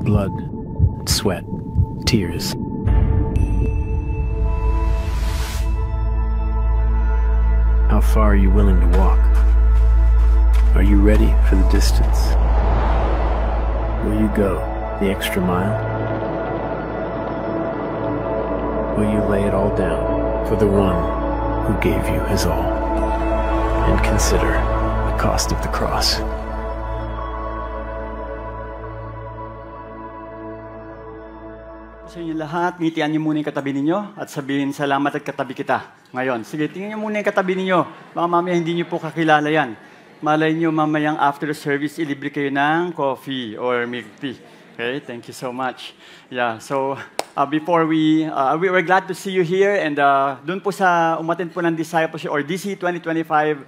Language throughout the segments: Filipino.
blood, sweat, tears. How far are you willing to walk? Are you ready for the distance? Will you go the extra mile? Will you lay it all down for the one who gave you his all? And consider the cost of the cross. Sa inyo lahat, ngitian niyo muna yung katabi ninyo at sabihin, salamat at katabi kita. Ngayon, sige, tingnan niyo muna yung katabi ninyo. Baka mamaya hindi niyo po kakilala yan. Malay niyo mamayang after the service, ilibre kayo ng coffee or milk tea. Okay, thank you so much. Yeah, so before we were glad to see you here and dun po sa umattend po ng discipleship or DC 2025,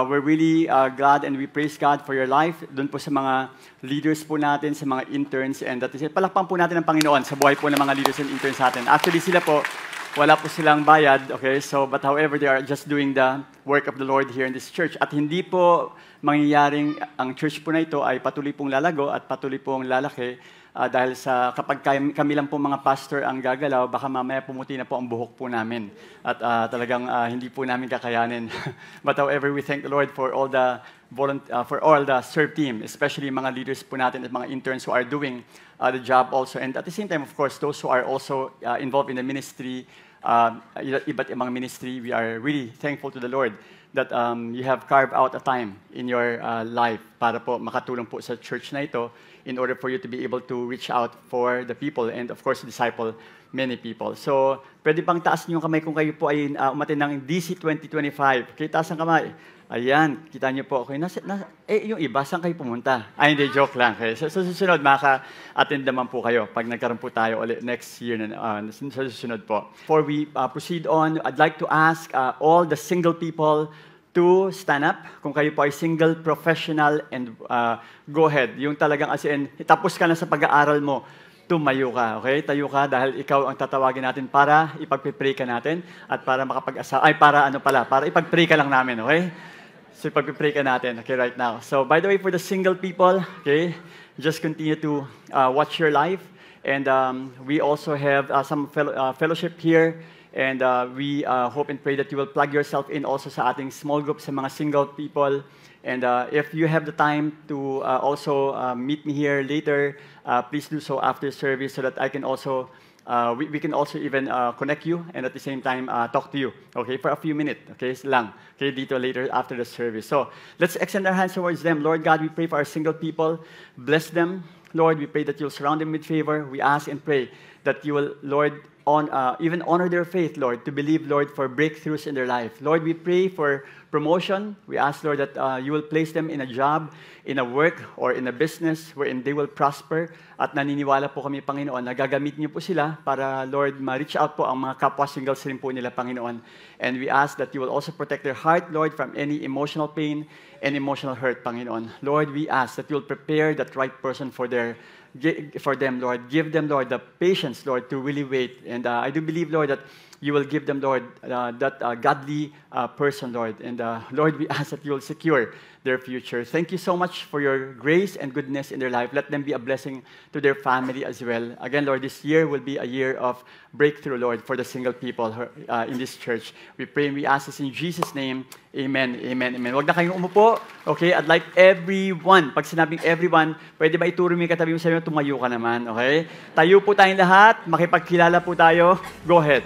we're really glad and we praise God for your life. Doon po sa mga leaders po natin, sa mga interns, and that is it. Palakpan po natin ang Panginoon sa buhay po ng mga leaders and interns natin. Actually, sila po, wala po silang bayad, okay? So, but however, they are just doing the work of the Lord here in this church. At hindi po mangyayaring ang church po na ito ay patuloy pong lalago at patuloy pong lalaki dahil sa kapag kami lang po mga pastor ang gagalaw, baka mamaya pumuti na po ang buhok po namin. At talagang hindi po namin kakayanin. But however, we thank the Lord for all the serve team, especially mga leaders po natin at mga interns who are doing the job also. And at the same time, of course, those who are also involved in the ministry, iba't ibang ministry, we are really thankful to the Lord that you have carved out a time in your life para po makatulong po sa church na ito in order for you to be able to reach out for the people and of course disciple many people. So, pwede pang taas niyo yung kamay kung kayo po ay umattend ng DC 2025. Okay, taas ang kamay. Ayan, kita niyo po. Okay, yung iba, saan kayo pumunta? Ay, hindi, joke lang. Okay. So, sa susunod, maka-attend naman po kayo pag nagkaroon po tayo ulit next year sa susunod po. Before we proceed on, I'd like to ask all the single people to stand up. Kung kayo po ay single, professional, and go ahead. Yung talagang as in, tapos ka na sa pag-aaral mo, tumayo ka, okay? Tayo ka dahil ikaw ang tatawagin natin para ipag-pray ka natin at para para ipag-pray ka lang namin, okay? So ipag-pray ka natin, okay, right now. So by the way, for the single people, okay, just continue to watch your life. And we also have some fellowship here. And we hope and pray that you will plug yourself in also sa ating small group sa mga single people. And if you have the time to also meet me here later, please do so after service so that I can also, we can also even connect you and at the same time talk to you, okay, for a few minutes, okay, lang, okay, dito later after the service. So let's extend our hands towards them. Lord God, we pray for our single people. Bless them. Lord, we pray that you'll surround them with favor. We ask and pray that you will, Lord, even honor their faith, Lord, to believe, Lord, for breakthroughs in their life. Lord, we pray for promotion. We ask, Lord, that you will place them in a job, in a work, or in a business wherein they will prosper. At naniniwala po kami, Panginoon, na gagamit niyo po sila para, Lord, ma-reach out po ang mga kapwa singles rin po nila, Panginoon. And we ask that you will also protect their heart, Lord, from any emotional pain and emotional hurt, Panginoon. Lord, we ask that you'll prepare that right person for them, Lord. Give them, Lord, the patience, Lord, to really wait. And I do believe, Lord, that you will give them, Lord, that godly person, Lord. And Lord, we ask that you will secure their future. Thank you so much for your grace and goodness in their life. Let them be a blessing to their family as well. Again, Lord, this year will be a year of breakthrough, Lord, for the single people in this church. We pray and we ask this in Jesus' name. Amen, amen, amen. Huwag na kayong umupo. Okay, I'd like everyone, pag sinabing everyone, pwede ba ituro mo yung katabi mo sa inyo, tumayo ka naman, okay? Tayo po tayong lahat, makipagkilala po tayo. Go ahead.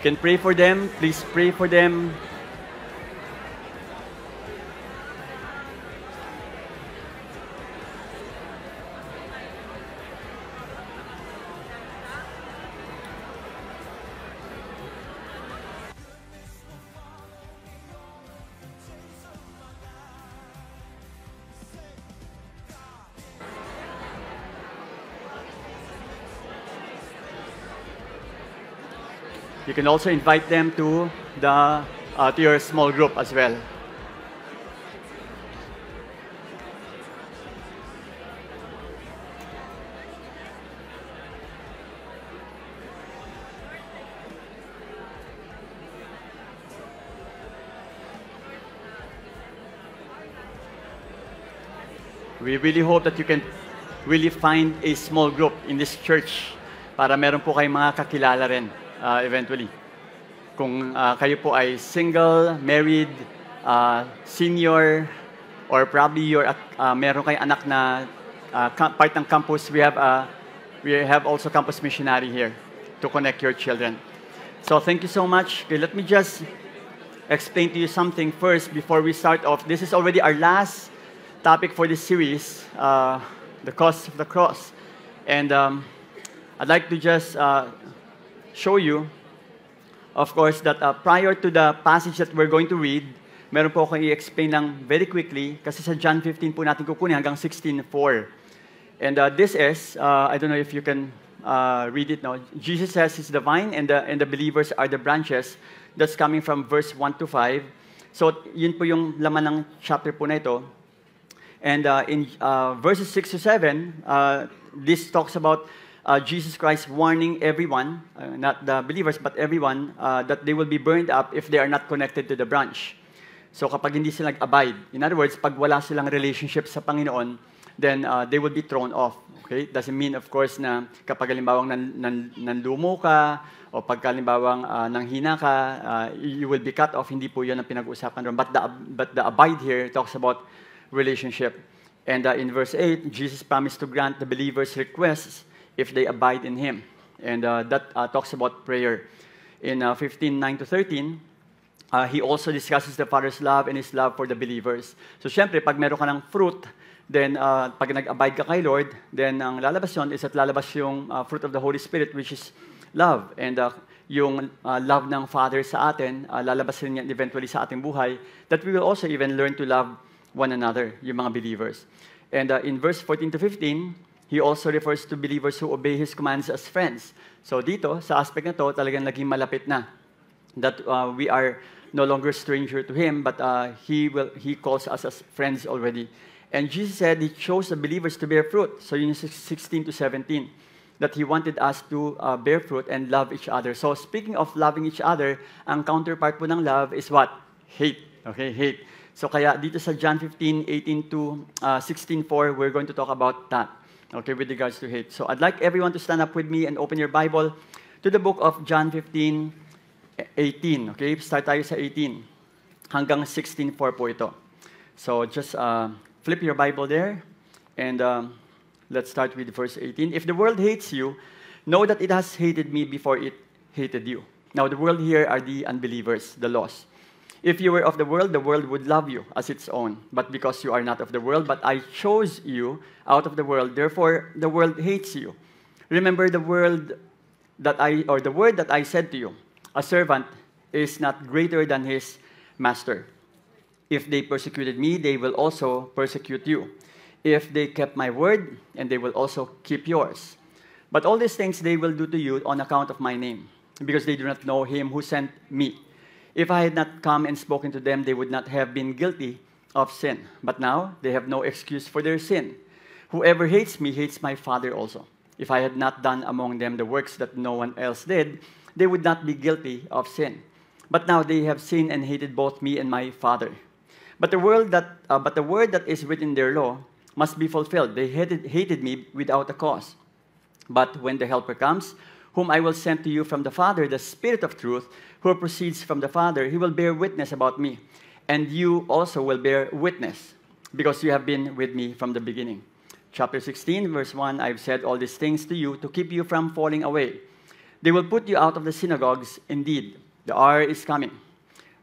can pray for them. Please pray for them. You can also invite them to your small group as well. We really hope that you can really find a small group in this church para meron po kayong mga kakilala rin. Eventually. Kung kayo po ay single, married, senior, or probably meron kayong anak na part ng campus, we have also campus missionary here to connect your children. So thank you so much. Okay, let me just explain to you something first before we start off. This is already our last topic for this series, the cost of the cross. And I'd like to just show you, of course, that prior to the passage that we're going to read, meron po akong i-explain lang very quickly, kasi sa John 15 po natin kukunin hanggang 16:4. And this is, I don't know if you can read it now. Jesus says he's the vine and the believers are the branches. That's coming from verse 1 to 5. So, yun po yung laman ng chapter po na ito. And in verses 6 to 7, this talks about Jesus Christ warning everyone, not the believers, but everyone, that they will be burned up if they are not connected to the branch. So kapag hindi sila nag-abide, in other words, pag wala silang relationship sa Panginoon, then they will be thrown off. Okay? Doesn't mean, of course, na kapag halimbawang nanlumo ka, o pag halimbawang nanghina ka, you will be cut off. Hindi po yun ang pinag-uusapan doon. But the abide here talks about relationship. And in verse 8, Jesus promised to grant the believers' requests if they abide in Him. And that talks about prayer. In 15:9 to 13, He also discusses the Father's love and His love for the believers. So, syempre, pag meron ka ng fruit, then pag nag-abide ka kay Lord, then ang lalabas yun is at lalabas yung fruit of the Holy Spirit, which is love. And yung love ng Father sa atin, lalabas rin yan eventually sa ating buhay, that we will also even learn to love one another, yung mga believers. And in verse 14 to 15, He also refers to believers who obey His commands as friends. So dito, sa aspect na to, talagang naging malapit na. That we are no longer stranger to Him, but He calls us as friends already. And Jesus said He chose the believers to bear fruit. So yun 16 to 17. That He wanted us to bear fruit and love each other. So speaking of loving each other, ang counterpart po ng love is what? Hate. Okay, hate. So kaya dito sa John 15, 18 to 16:4, we're going to talk about that. Okay, with regards to hate. So I'd like everyone to stand up with me and open your Bible to the book of John 15, 18. Okay, start tayo sa 18. Hanggang 16:4 po ito. So just flip your Bible there. And let's start with verse 18. If the world hates you, know that it has hated me before it hated you. Now the world here are the unbelievers, the lost. If you were of the world would love you as its own. But because you are not of the world, but I chose you out of the world, therefore the world hates you. Remember the word that I said to you, a servant is not greater than his master. If they persecuted me, they will also persecute you. If they kept my word, and they will also keep yours. But all these things they will do to you on account of my name, because they do not know Him who sent me. If I had not come and spoken to them, they would not have been guilty of sin. But now they have no excuse for their sin. Whoever hates me hates my Father also. If I had not done among them the works that no one else did, they would not be guilty of sin. But now they have sinned and hated both me and my Father. But the word that is written in their law must be fulfilled. They hated me without a cause. But when the Helper comes, whom I will send to you from the Father, the Spirit of truth, who proceeds from the Father, He will bear witness about me. And you also will bear witness, because you have been with me from the beginning. Chapter 16, verse 1, I've said all these things to you to keep you from falling away. They will put you out of the synagogues. Indeed, the hour is coming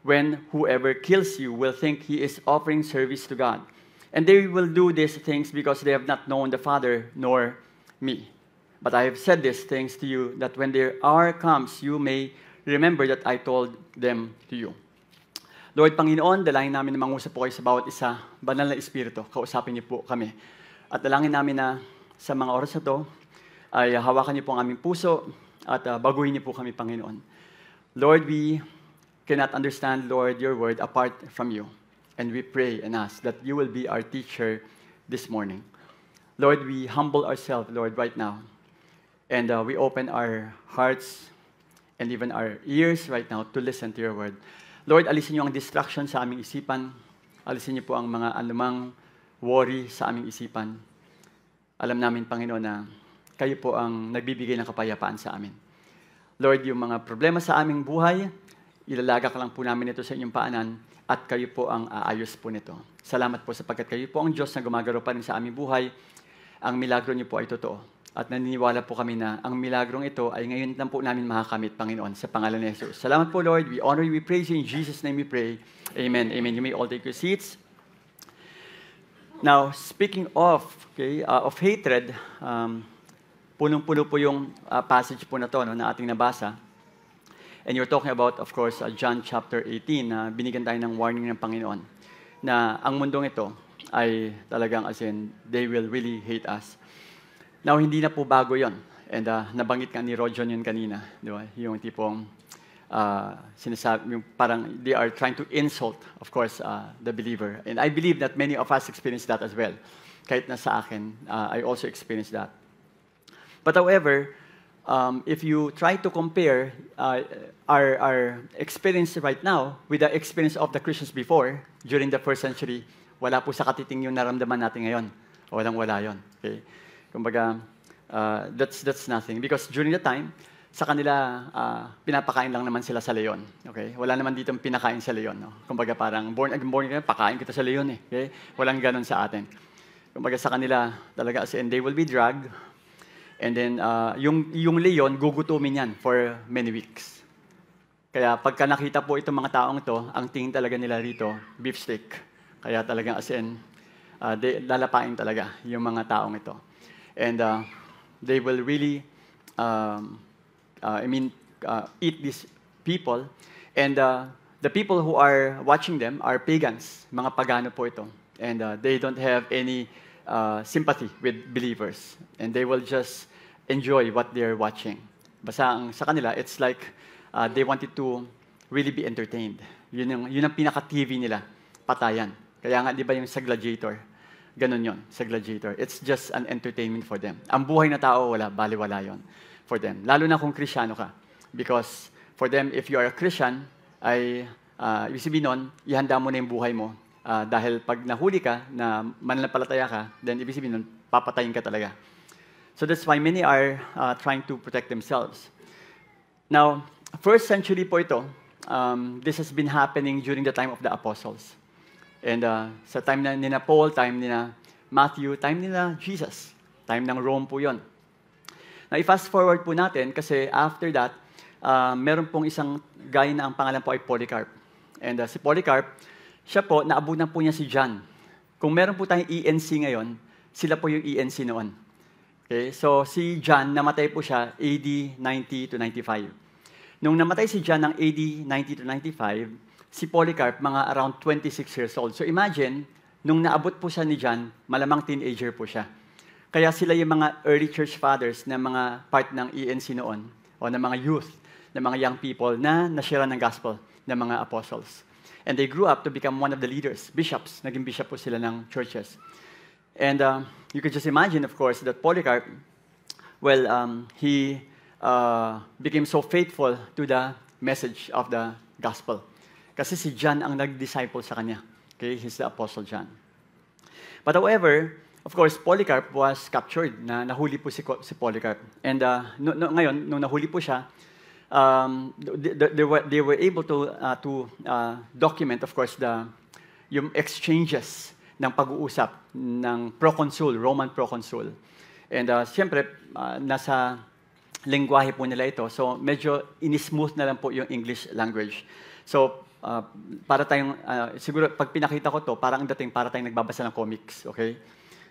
when whoever kills you will think he is offering service to God. And they will do these things because they have not known the Father nor me. But I have said these things to you, that when their hour comes, you may remember that I told them to you. Lord Panginoon, dalangin namin na mangusap po kayo sa bawat isa, banal na Espiritu, kausapin niyo po kami. At dalangin namin na sa mga oras na to, ay hawakan niyo po ang aming puso at baguhin niyo po kami, Panginoon. Lord, we cannot understand, Lord, your word apart from you. And we pray and ask that you will be our teacher this morning. Lord, we humble ourselves, Lord, right now. And we open our hearts and even our ears right now to listen to your word. Lord, alisin niyo ang distraction sa aming isipan. Alisin niyo po ang mga anumang worry sa aming isipan. Alam namin, Panginoon, na kayo po ang nagbibigay ng kapayapaan sa amin. Lord, yung mga problema sa aming buhay, ilalagak lang po namin ito sa inyong paanan at kayo po ang aayos po nito. Salamat po sapagkat kayo po ang Diyos na gumagalaw pa rin sa aming buhay. Ang milagro niyo po ay totoo. At naniniwala po kami na ang milagrong ito ay ngayon lang po namin makakamit, Panginoon, sa pangalan ni Jesus. Salamat po, Lord. We honor you, we praise you. In Jesus' name we pray. Amen. Amen. You may all take your seats. Now, speaking of hatred, punong-puno po yung passage po na to, no, na ating nabasa. And you're talking about, of course, John chapter 18, na binigyan tayo ng warning ng Panginoon, na ang mundong ito ay talagang, as in, they will really hate us. Now, hindi na po bago yon. And nabanggit ka ni Rojon yun kanina. Di ba? Yung tipong sinasabi, yung parang they are trying to insult, of course, the believer. And I believe that many of us experience that as well. Kahit na sa akin, I also experienced that. But however, if you try to compare our experience right now with the experience of the Christians before, during the first century, wala po sa katiting yung naramdaman natin ngayon. Walang-wala yun. Okay? Kumbaga, that's nothing. Because during the time, sa kanila, pinapakain lang naman sila sa leon. Okay? Wala naman dito pinakain sa leon. No? Kumbaga parang, born again, pakain kita sa leon. Okay? Walang ganon sa atin. Kumbaga sa kanila, talaga, and they will be dragged. And then, yung leon, gugutumin yan for many weeks. Kaya pagka nakita po itong mga taong ito, ang tingin talaga nila rito, beef steak. Kaya talagang lalapain talaga yung mga taong ito. And they will really, eat these people. And the people who are watching them are pagans, mga pagano po ito. And they don't have any sympathy with believers. And they will just enjoy what they're watching. Basta sa kanila, it's like they wanted to really be entertained. Yun ang pinaka-TV nila, patayan. Kaya nga, di ba yung sa Gladiator? Ganon yon sa Gladiator. It's just an entertainment for them. Ang buhay na tao, baliwala yon for them. Lalo na kung Kristiyano ka. Because for them, if you are a Christian, ay, ibig sabihin nun, ihanda mo na yung buhay mo. Dahil pag nahuli ka, na mananampalataya ka, then ibig sabihin nun, papatayin ka talaga. So that's why many are trying to protect themselves. Now, first century po ito, this has been happening during the time of the apostles. And sa time na nina Paul, time nina Matthew, time nina Jesus. Time ng Rome po yon. Now, i-fast forward po natin kasi after that, meron pong isang guy na ang pangalan po ay Polycarp. And si Polycarp, siya po, naabutan po niya si John. Kung meron po tayong ENC ngayon, sila po yung ENC noon. Okay? So, si John, namatay po siya AD 90 to 95. Nung namatay si John ng AD 90 to 95, si Polycarp, mga around 26 years old. So imagine, nung naabot po siya ni John, malamang teenager po siya. Kaya sila yung mga early church fathers na mga part ng ENC noon, o ng mga youth, ng mga young people na nashare ng gospel ng mga apostles. And they grew up to become one of the leaders, bishops. Naging bishop po sila ng churches. And you could just imagine, of course, that Polycarp, he became so faithful to the message of the gospel. Kasi si John ang nag-disciple sa kanya. Okay? He's the Apostle John. But however, of course, Polycarp was captured. Nahuli po si Polycarp. And ngayon, nung nahuli po siya, they were able to document, of course, yung exchanges ng pag-uusap ng proconsul, Roman proconsul. And siyempre, nasa lengguwahe po nila ito. So, medyo in-smooth na lang po yung English language. So, para tayong, siguro pag pinakita ko to, parang dating para tayong nagbabasa ng comics, okay?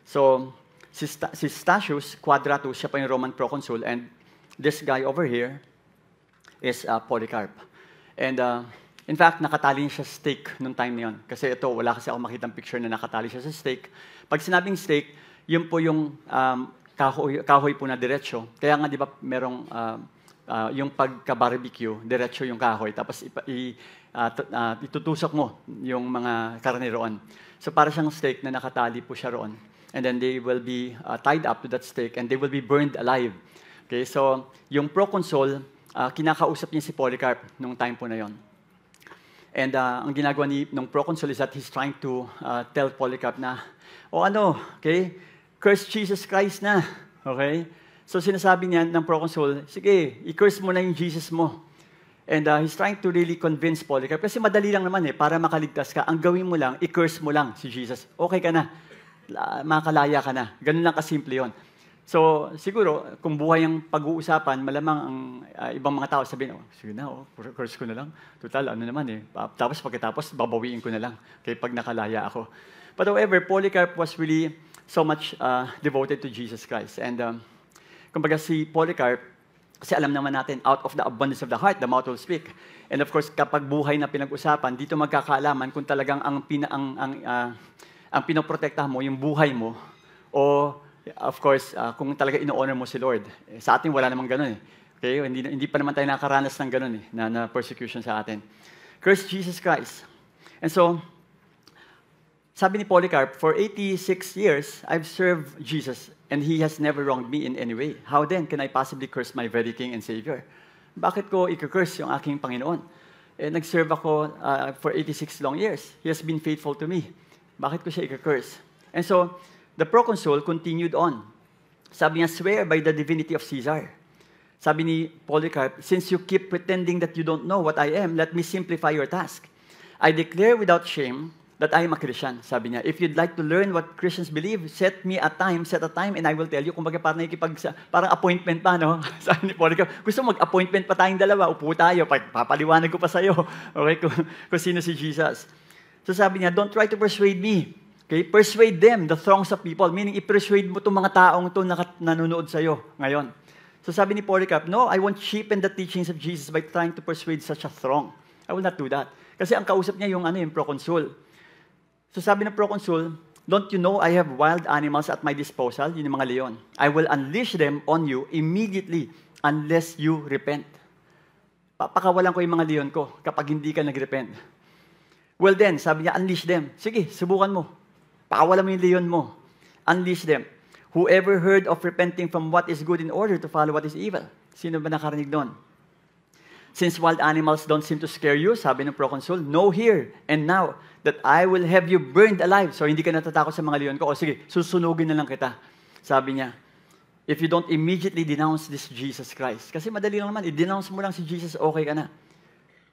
So, si Statius Quadratus, siya pa yung Roman proconsul, and this guy over here is Polycarp. And in fact, nakatali siya sa stake nung time na yun. Kasi ito, wala kasi ako makitang picture na nakatali siya sa stake. Pag sinabing stake, yun po yung kahoy po na diretsyo. Kaya nga, di ba, merong yung pagka-barbecue, diretsyo yung kahoy, tapos itutusok mo yung mga karne roon. So para siyang stake na nakatali po siya roon. And then they will be tied up to that stake and they will be burned alive. Okay, so yung proconsul, kinakausap niya si Polycarp nung time po na yon. And ang ginagawa ng proconsul is that he's trying to tell Polycarp na, okay, curse Jesus Christ na. Okay? So sinasabi niya ng proconsul, sige, i-curse mo na yung Jesus mo. And he's trying to really convince Polycarp. Kasi madali lang naman para makaligtas ka. Ang gawin mo lang, i-curse mo lang si Jesus. Okay ka na. Makakalaya ka na. Ganun lang kasimple yun. So siguro, kung buhay ang pag-uusapan, malamang ang ibang mga tao sabihin, sige na, curse ko na lang. Total, Tapos pagkatapos, babawiin ko na lang. Okay, pag nakalaya ako. But however, Polycarp was really so much devoted to Jesus Christ. And kumbaga si Polycarp, kasi alam naman natin, out of the abundance of the heart, the mouth will speak. And of course, kapag buhay na pinag-usapan, dito magkakaalaman kung talagang ang pinoprotektahan mo, yung buhay mo, o of course, kung talaga ino-honor mo si Lord. Sa atin, wala namang ganun. Okay? Hindi pa naman tayo nakaranas ng ganun na persecution sa atin. Curse Jesus Christ. And so, sabi ni Polycarp, for 86 years, I've served Jesus, and He has never wronged me in any way. How then can I possibly curse my very King and Savior? Bakit ko i-curse yung aking Panginoon? Nag-serve ako for 86 long years. He has been faithful to me. Bakit ko siya i-curse? And so, the proconsul continued on. Sabi niya, swear by the divinity of Caesar. Sabi ni Polycarp, since you keep pretending that you don't know what I am, let me simplify your task. I declare without shame that I am a Christian. Sabi niya, if you'd like to learn what Christians believe, set a time, and I will tell you. Kumbaga parang appointment pa, no? Sabi ni Polycarp, gusto mag-appointment pa tayong dalawa, upo tayo, papaliwanag ko pa sa'yo, okay, kung sino si Jesus. So sabi niya, don't try to persuade me. Okay? Persuade them, the throngs of people. Meaning, i-persuade mo itong mga taong ito na nanonood sa'yo ngayon. So sabi ni Polycarp, no, I won't cheapen the teachings of Jesus by trying to persuade such a throng. I will not do that. Kasi ang kausap niya yung proconsul. So sabi ng proconsul, don't you know I have wild animals at my disposal? Yun yung mga leon. I will unleash them on you immediately unless you repent. Papakawalan ko yung mga leon ko kapag hindi ka nag-repent. Well then, sabi niya, unleash them. Sige, subukan mo. Pakawalan mo yung leon mo. Unleash them. Whoever heard of repenting from what is good in order to follow what is evil? Sino ba nakarinig doon? Since wild animals don't seem to scare you, sabi ng proconsul, know here and now that I will have you burned alive. So hindi ka natatakot sa mga leon ko. O sige, susunugin na lang kita. Sabi niya, if you don't immediately denounce this Jesus Christ. Kasi madali lang naman, i-denounce mo lang si Jesus, okay ka na.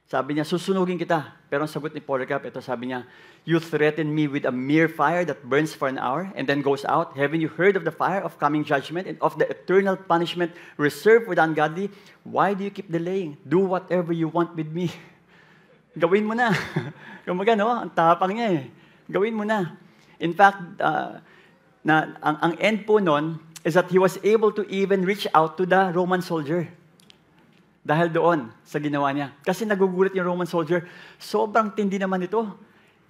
Sabi niya, susunugin kita. Pero ang sagot ni Polycarp, ito sabi niya, you threaten me with a mere fire that burns for an hour and then goes out. Haven't you heard of the fire of coming judgment and of the eternal punishment reserved for the ungodly? Why do you keep delaying? Do whatever you want with me. Gawin mo na. Kumaga, no? Ang tapang niya Gawin mo na. In fact, ang end po nun is that he was able to even reach out to the Roman soldier. Dahil doon sa ginawa niya. Kasi nagugulat yung Roman soldier, sobrang tindi naman ito.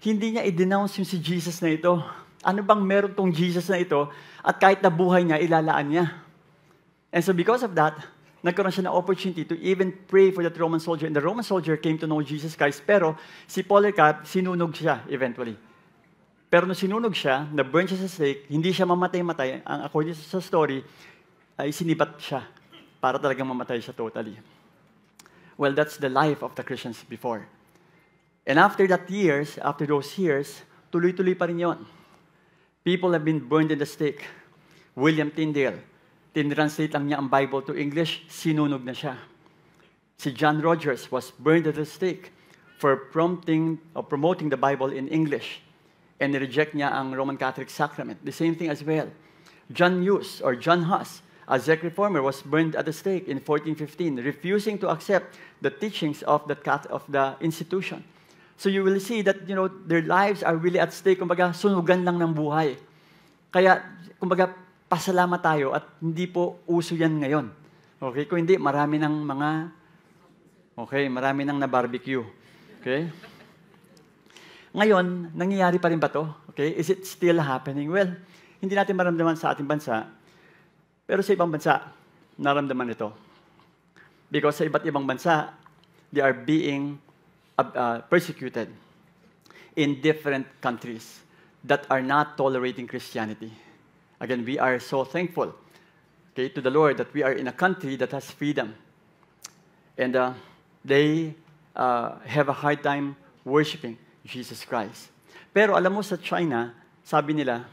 Hindi niya i-denounce yung si Jesus na ito. Ano bang meron tong Jesus na ito? At kahit na buhay niya, ilalaan niya. And so because of that, nagkaroon siya ng opportunity to even pray for that Roman soldier. And the Roman soldier came to know Jesus Christ. Pero si Polycarp, sinunog siya eventually. Pero nung sinunog siya, na-burn siya sa stake, hindi siya mamatay-matay. Ang according sa story, ay sinibat siya para talagang mamatay siya totally. Well, that's the life of the Christians before. And after those years, tuloy-tuloy pa rin yun. People have been burned in the stake. William Tyndale, tinranslate lang niya ang Bible to English, sinunog na siya. Si John Rogers was burned at the stake for promoting the Bible in English. And nireject niya ang Roman Catholic sacrament. The same thing as well. John Hus, A Czech reformer was burned at the stake in 1415, refusing to accept the teachings of the institution. So you will see that, their lives are really at stake. Kumbaga, sunugan lang ng buhay. Kaya, kumbaga, pasalamat tayo at hindi po uso yan ngayon. Okay? Kung hindi, marami ng na-barbecue. Okay? Ngayon, nangyayari pa rin ba to? Okay? Is it still happening? Well, hindi natin maramdaman sa ating bansa, pero sa ibang bansa, naramdaman ito. Because sa iba't ibang bansa, they are being persecuted in different countries that are not tolerating Christianity. Again, we are so thankful, okay, to the Lord that we are in a country that has freedom. And they have a hard time worshiping Jesus Christ. Pero alam mo, sa China, sabi nila,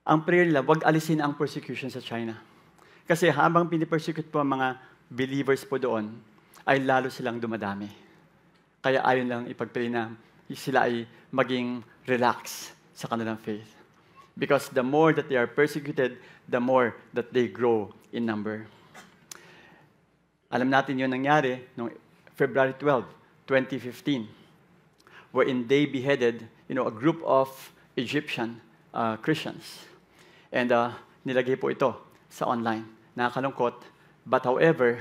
ang prayer nila, wag alisin ang persecution sa China. Kasi habang pinipersecute po ang mga believers po doon, ay lalo silang dumadami. Kaya ayon lang ipag-pray na sila ay maging relax sa kanilang faith. Because the more that they are persecuted, the more that they grow in number. Alam natin yun nangyari noong February 12, 2015, wherein they beheaded, a group of Egyptian Christians. And nilagay po ito sa online. Nakakalungkot. But however,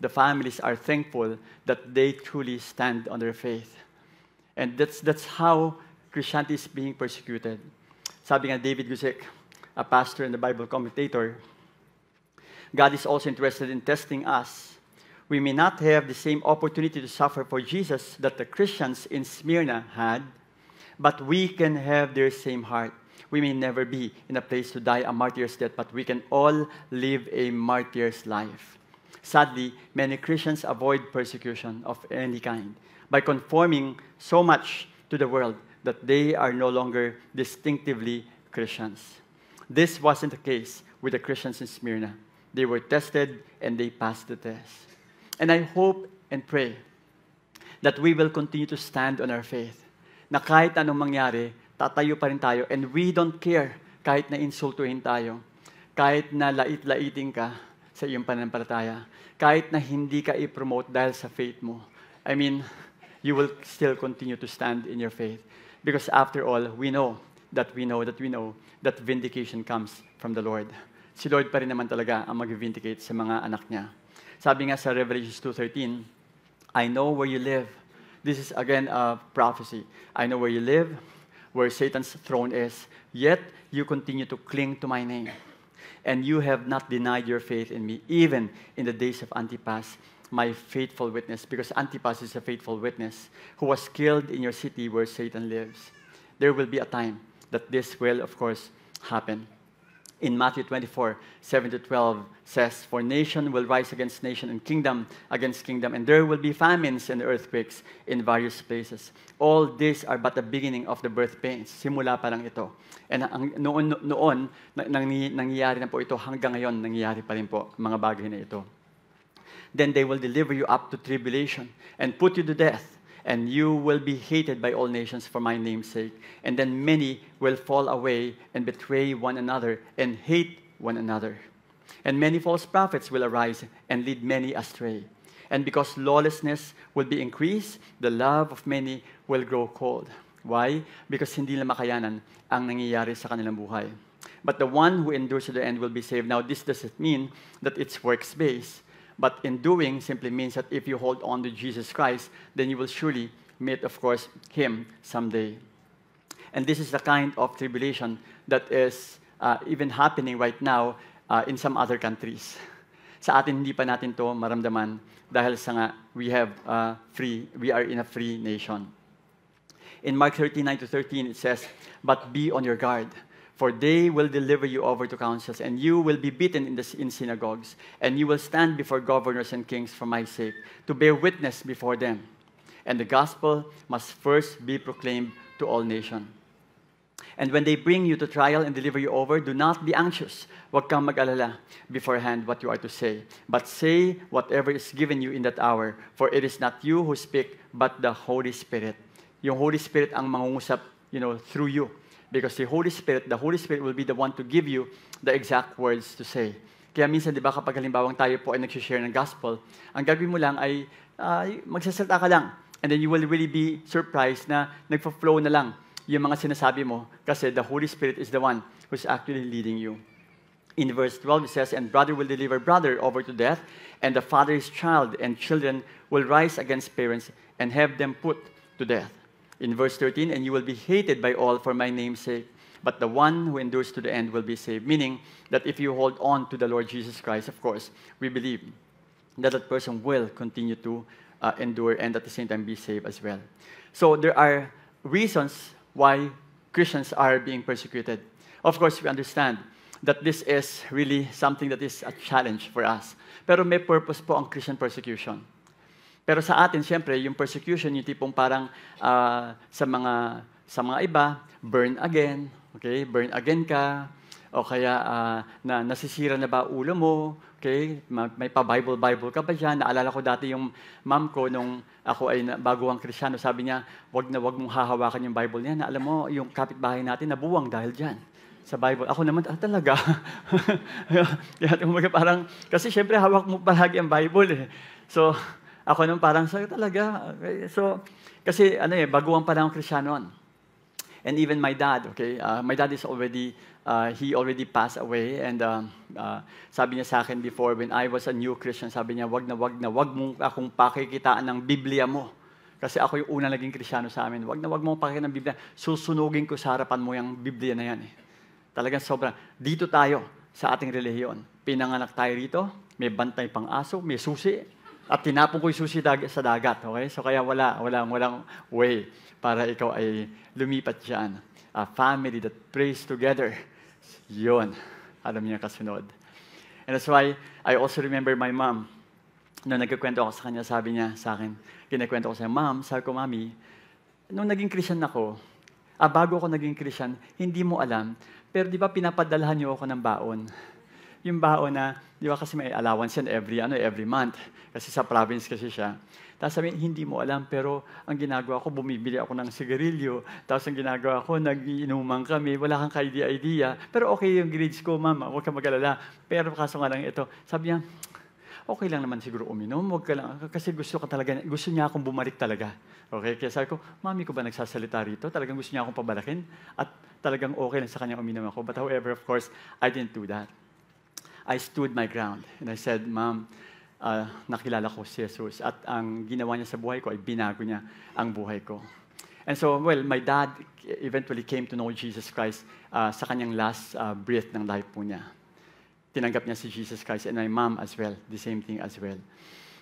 the families are thankful that they truly stand on their faith. And that's how Christianity is being persecuted. Sabi nga David Guzik, a pastor and a Bible commentator, God is also interested in testing us. We may not have the same opportunity to suffer for Jesus that the Christians in Smyrna had, but we can have their same heart. We may never be in a place to die a martyr's death, but we can all live a martyr's life. Sadly, many Christians avoid persecution of any kind by conforming so much to the world that they are no longer distinctively Christians. This wasn't the case with the Christians in Smyrna. They were tested and they passed the test. And I hope and pray that we will continue to stand on our faith. Na kahit anong mangyari, tatayo pa rin tayo and we don't care kahit na insultuhin tayo, kahit na lait-laiting ka sa iyong pananampalataya, kahit na hindi ka i-promote dahil sa faith mo. I mean, you will still continue to stand in your faith. Because after all, we know that vindication comes from the Lord. Si Lord pa rin naman talaga ang mag-vindicate sa mga anak niya. Sabi nga sa Revelation 2:13, I know where you live. This is again a prophecy. I know where you live, where Satan's throne is, yet you continue to cling to my name. And you have not denied your faith in me, even in the days of Antipas, my faithful witness, because Antipas is a faithful witness, who was killed in your city where Satan lives. There will be a time that this will, of course, happen. In Matthew 24:7-12 says, For nation will rise against nation and kingdom against kingdom, and there will be famines and earthquakes in various places. All these are but the beginning of the birth pains. Simula pa lang ito. And noon nangyayari na po ito, hanggang ngayon nangyayari pa rin po mga bagay na ito. Then they will deliver you up to tribulation and put you to death, and you will be hated by all nations for my name's sake. And then many will fall away and betray one another and hate one another. And many false prophets will arise and lead many astray. And because lawlessness will be increased, the love of many will grow cold. Why? Because hindi nila makayanan ang nangyayari sa kanilang buhay. But the one who endures to the end will be saved. Now, this doesn't mean that it's works-based. But in doing simply means that if you hold on to Jesus Christ, then you will surely meet, of course, Him someday. And this is the kind of tribulation that is even happening right now in some other countries. Sa atin, hindi pa natin to maramdaman dahil sa nga, we are in a free nation. In Mark 13:9-13, it says, But be on your guard, for they will deliver you over to councils, and you will be beaten in synagogues, and you will stand before governors and kings for my sake, to bear witness before them. And the gospel must first be proclaimed to all nations. And when they bring you to trial and deliver you over, do not be anxious. Huwag kang mag-alala beforehand what you are to say. But say whatever is given you in that hour, for it is not you who speak, but the Holy Spirit. Yung Holy Spirit ang mangungusap, through you. Because the Holy Spirit will be the one to give you the exact words to say. Kaya minsan, di ba, kapag halimbawang tayo po ay nag-share ng gospel, ang gagawin mo lang ay magsasalita ka lang. And then you will really be surprised na nagpa-flow na lang yung mga sinasabi mo kasi the Holy Spirit is the one who's actually leading you. In verse 12, it says, "And brother will deliver brother over to death, and the father's child and children will rise against parents and have them put to death." In verse 13, "And you will be hated by all for my name's sake, but the one who endures to the end will be saved." Meaning that if you hold on to the Lord Jesus Christ, of course, we believe that that person will continue to endure and at the same time be saved as well. So there are reasons why Christians are being persecuted. Of course, we understand that this is really something that is a challenge for us. Pero may purpose po ang Christian persecution. Pero sa atin, siyempre, yung persecution, yung tipong parang sa mga iba, burn again, okay? Burn again ka, o kaya nasisira na ba ulo mo, okay? May pa-Bible ka ba dyan? Naalala ko dati yung mom ko nung ako ay baguhang Kristiyano, sabi niya, wag mong hahawakan yung Bible niya. Na alam mo, yung kapitbahay natin nabuwang dahil dyan sa Bible. Ako naman, talaga? Kaya parang, kasi syempre hawak mo palagi ang Bible eh. So, ako naman parang, talaga? Okay. So, kasi baguhang pa lang ang Kristiyano. And even my dad, okay? My dad is already, he already passed away. And sabi niya sa akin before, when I was a new Christian, sabi niya, wag mong akong pakikitaan ng Biblia mo. Kasi ako yung unang naging Kristiyano sa amin. Wag mong pakikitaan ng Biblia. Susunugin ko sa harapan mo yung Biblia na yan. Talagang sobrang. Dito tayo sa ating relihiyon. Pinanganak tayo rito, may bantay pang aso, may susi, at tinapon ko yung susi sa dagat. Okay? So kaya walang way para ikaw ay lumipat dyan. A family that prays together. Yun. Alam niya kasunod. And that's why I also remember my mom. Nung nagkikwento ako sa kanya, sabi niya sa akin, kinakwento ko sa Mom, sabi ko, Mami, nung naging Christian ako, bago ako naging Christian, hindi mo alam, pero di ba pinapadalhan niyo ako ng baon? Yung baon na, di ba kasi may allowance yan every month. Kasi sa province kasi siya. Tapos sabi, hindi mo alam, pero ang ginagawa ko, bumibili ako ng sigarilyo. Tapos ang ginagawa ko, nag-iinuman kami, wala kang ka-idea. Pero okay yung grades ko, Mama, huwag ka mag-alala. Pero kaso nga lang ito, sabi niya, okay lang naman siguro uminom, huwag ka lang, kasi gusto niya akong bumalik talaga. Okay? Kaya sabi ko, Mami ko ba nagsasalita rito? Talagang gusto niya akong pabalakin? At talagang okay lang sa kanya uminom ako. But however, of course, I didn't do that. I stood my ground. And I said, Mom, nakilala ko si Jesus. At ang ginawa niya sa buhay ko ay binago niya ang buhay ko. And so, well, my dad eventually came to know Jesus Christ sa kanyang last breath ng life po niya. Tinanggap niya si Jesus Christ, and my mom as well, the same thing as well.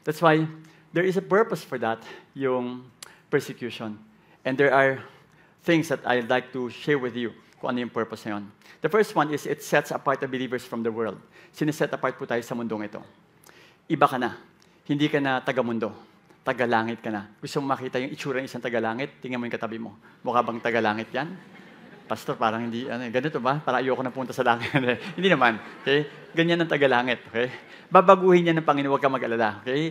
That's why there is a purpose for that, yung persecution. And there are things that I'd like to share with you kung ano yung purpose na yun. The first one is it sets apart the believers from the world. Sineset apart po tayo sa mundong ito. Iba ka na. Hindi ka na taga-mundo. Taga-langit ka na. Gusto mo makita yung itsura ng isang taga-langit? Tingnan mo yung katabi mo. Mukha bang taga-langit yan? Pastor, parang hindi, ganito ba? Para ayoko na punta sa langit. Hindi naman. Okay? Ganyan ang taga-langit. Okay? Babaguhin yan ng Panginoon, huwag ka mag-alala. Okay?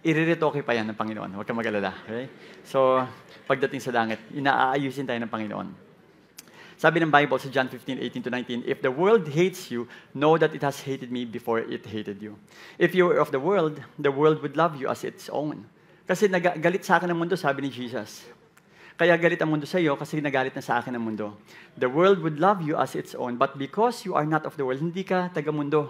I-retoke pa yan ng Panginoon, huwag ka mag-alala. Okay? So, pagdating sa langit, inaaayusin tayo ng Panginoon. Sabi ng Bible sa John 15:18-19, "If the world hates you, know that it has hated me before it hated you. If you were of the world would love you as its own." Kasi galit sa akin ang mundo, sabi ni Jesus. Kaya galit ang mundo sa iyo kasi nagalit na sa akin ang mundo. The world would love you as its own, but because you are not of the world, hindi ka taga-mundo,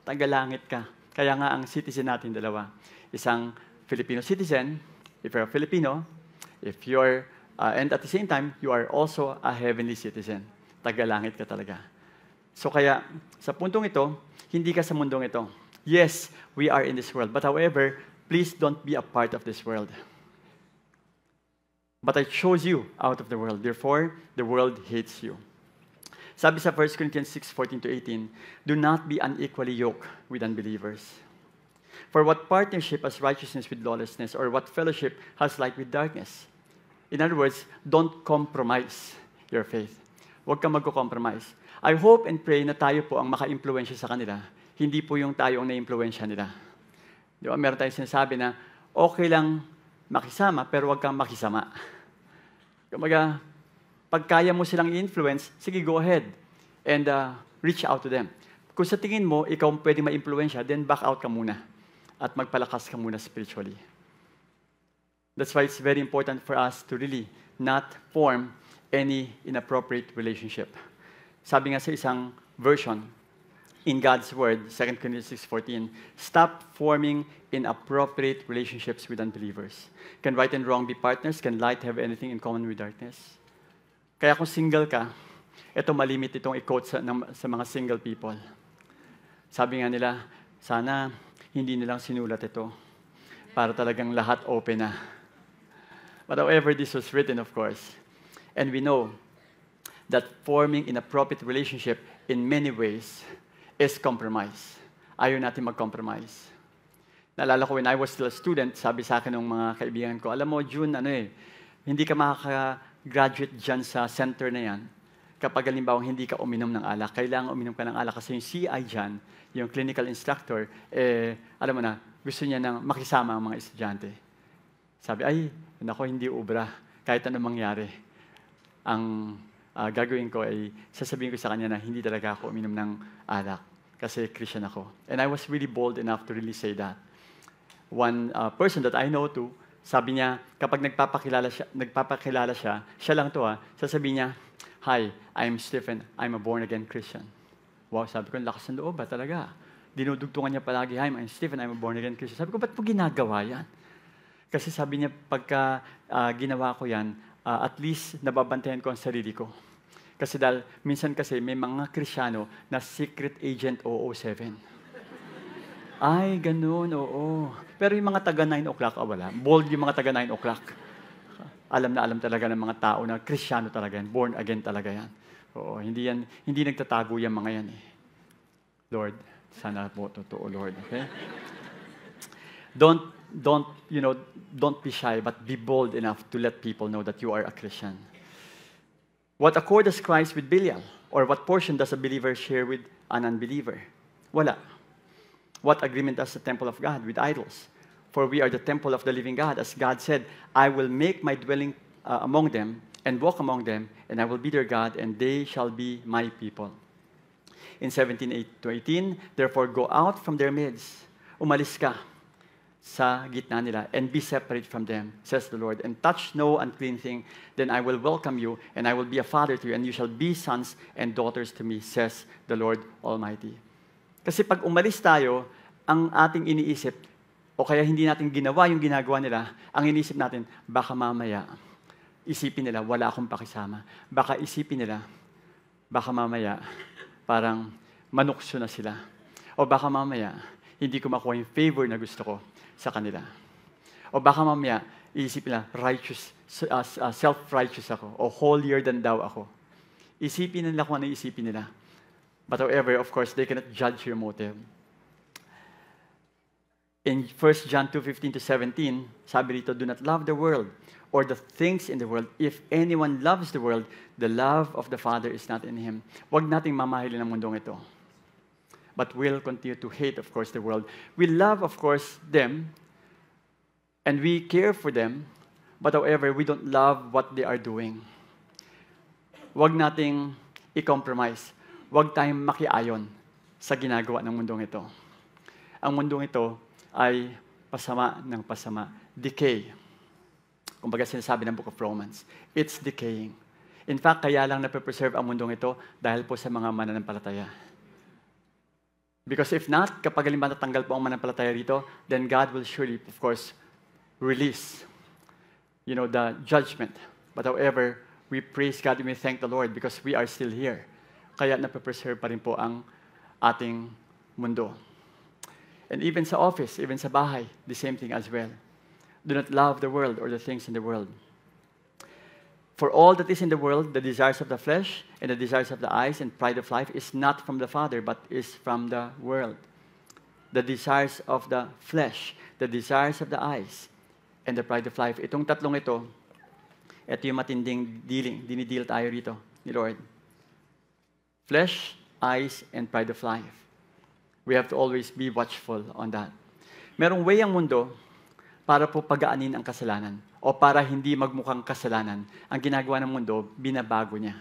taga-langit ka. Kaya nga ang citizen natin dalawa. Isang Filipino citizen, if you're a Filipino, if you're, and at the same time, you are also a heavenly citizen. Taga-langit ka talaga. So kaya, sa puntong ito, hindi ka sa mundong ito. Yes, we are in this world, but however, please don't be a part of this world. But I chose you out of the world. Therefore, the world hates you. Sabi sa 1 Corinthians 6:14-18, "Do not be unequally yoked with unbelievers. For what partnership has righteousness with lawlessness, or what fellowship has light with darkness?" In other words, don't compromise your faith. Huwag kang magko-compromise. I hope and pray na tayo po ang maka-impluwensya sa kanila. Hindi po yung tayo ang na-impluwensya nila. Di ba? Meron tayong sinasabi na okay lang makisama, pero huwag kang makisama. Kumaga, pag kaya mo silang i-influence, sige, go ahead and reach out to them. Kung sa tingin mo, ikaw pwedeng ma-impluensya, then back out ka muna at magpalakas ka muna spiritually. That's why it's very important for us to really not form any inappropriate relationship. Sabi nga sa isang version, in God's Word, 2 Corinthians 6:14, stop forming inappropriate relationships with unbelievers. Can right and wrong be partners? Can light have anything in common with darkness? Kaya kung single ka, ito malimit itong i-quote sa mga single people. Sabi nga nila, sana hindi nilang sinulat ito para talagang lahat open na. But however, this was written, of course. And we know that forming inappropriate relationship in many ways is compromise. Ayaw natin mag-compromise. Naalala ko when I was still a student, sabi sa akin ng mga kaibigan ko, alam mo, June, hindi ka makaka-graduate dyan sa center na yan kapag halimbawa hindi ka uminom ng alak. Kailangan uminom ka ng alak kasi yung CI dyan, yung clinical instructor, alam mo na, gusto niya nang makisama ang mga estudyante. Sabi, nako, hindi ubra. Kahit anong mangyari, ang gagawin ko ay sasabihin ko sa kanya na hindi talaga ako uminom ng alak kasi Christian ako. And I was really bold enough to really say that. One person that I know too, sabi niya, kapag nagpapakilala siya, siya lang to sasabihin niya, "Hi, I'm Stephen. I'm a born-again Christian." Wow, sabi ko, lakas ng loob ba talaga? Dinudugtungan niya palagi, "Hi, I'm Stephen. I'm a born-again Christian." Sabi ko, ba't mo ginagawa yan? Kasi sabi niya, pagka ginawa ko yan, at least nababantayan ko ang sarili ko. Kasi dahil, minsan kasi may mga Kristiyano na secret agent 007. Ay, ganun, oo. Pero yung mga taga 9 o'clock, wala. Bold yung mga taga 9 o'clock. Alam na alam talaga ng mga tao na Kristiyano talaga yan, born again talaga yan. Oo, hindi nagtatago yung mga yan eh. Lord, sana po totoo, Lord, okay? Don't be shy, but be bold enough to let people know that you are a Christian. What accord does Christ with Belial? Or what portion does a believer share with an unbeliever? Wala. What agreement does the temple of God with idols? For we are the temple of the living God. As God said, I will make my dwelling among them and walk among them, and I will be their God, and they shall be my people. In 17:8-18, therefore go out from their midst. Umalis ka sa gitna nila, and be separate from them, says the Lord, and touch no unclean thing, then I will welcome you, and I will be a father to you, and you shall be sons and daughters to me, says the Lord Almighty. Kasi pag umalis tayo, ang ating iniisip, o kaya hindi natin ginawa yung ginagawa nila, ang iniisip natin, baka mamaya, isipin nila, wala akong pakisama. Baka isipin nila, baka mamaya, parang manukso na sila. O baka mamaya, hindi ko makuha yung favor na gusto ko sa kanila. O baka mamaya, iisipin nila, righteous, self-righteous ako, o holier than thou ako. Isipin nila kung ano isipin nila. But however, of course, they cannot judge your motive. In 1 John 2:15-17, sabi dito, do not love the world or the things in the world. If anyone loves the world, the love of the Father is not in him. Huwag nating mamahilin ang mundong ito. But we'll continue to hate, of course, the world. We love, of course, them, and we care for them, but however, we don't love what they are doing. Huwag nating i-compromise. Huwag tayong makiayon sa ginagawa ng mundong ito. Ang mundong ito ay pasama ng pasama. Decay. Kumbaga sinasabi ng Book of Romans, it's decaying. In fact, kaya lang nape-preserve ang mundong ito dahil po sa mga mananampalataya. Because if not, kapag halimbawa natanggal po ang mananampalataya rito, then God will surely, of course, release, the judgment. But however, we praise God and we thank the Lord because we are still here. Kaya nape-preserve pa rin po ang ating mundo. And even sa office, even sa bahay, the same thing as well. Do not love the world or the things in the world. For all that is in the world, the desires of the flesh and the desires of the eyes and pride of life is not from the Father, but is from the world. The desires of the flesh, the desires of the eyes, and the pride of life. Itong tatlong ito yung matinding dinidil tayo rito ni Lord. Flesh, eyes, and pride of life. We have to always be watchful on that. Merong way ang mundo para po pagaanin ang kasalanan o para hindi magmukhang kasalanan. Ang ginagawa ng mundo, binabago niya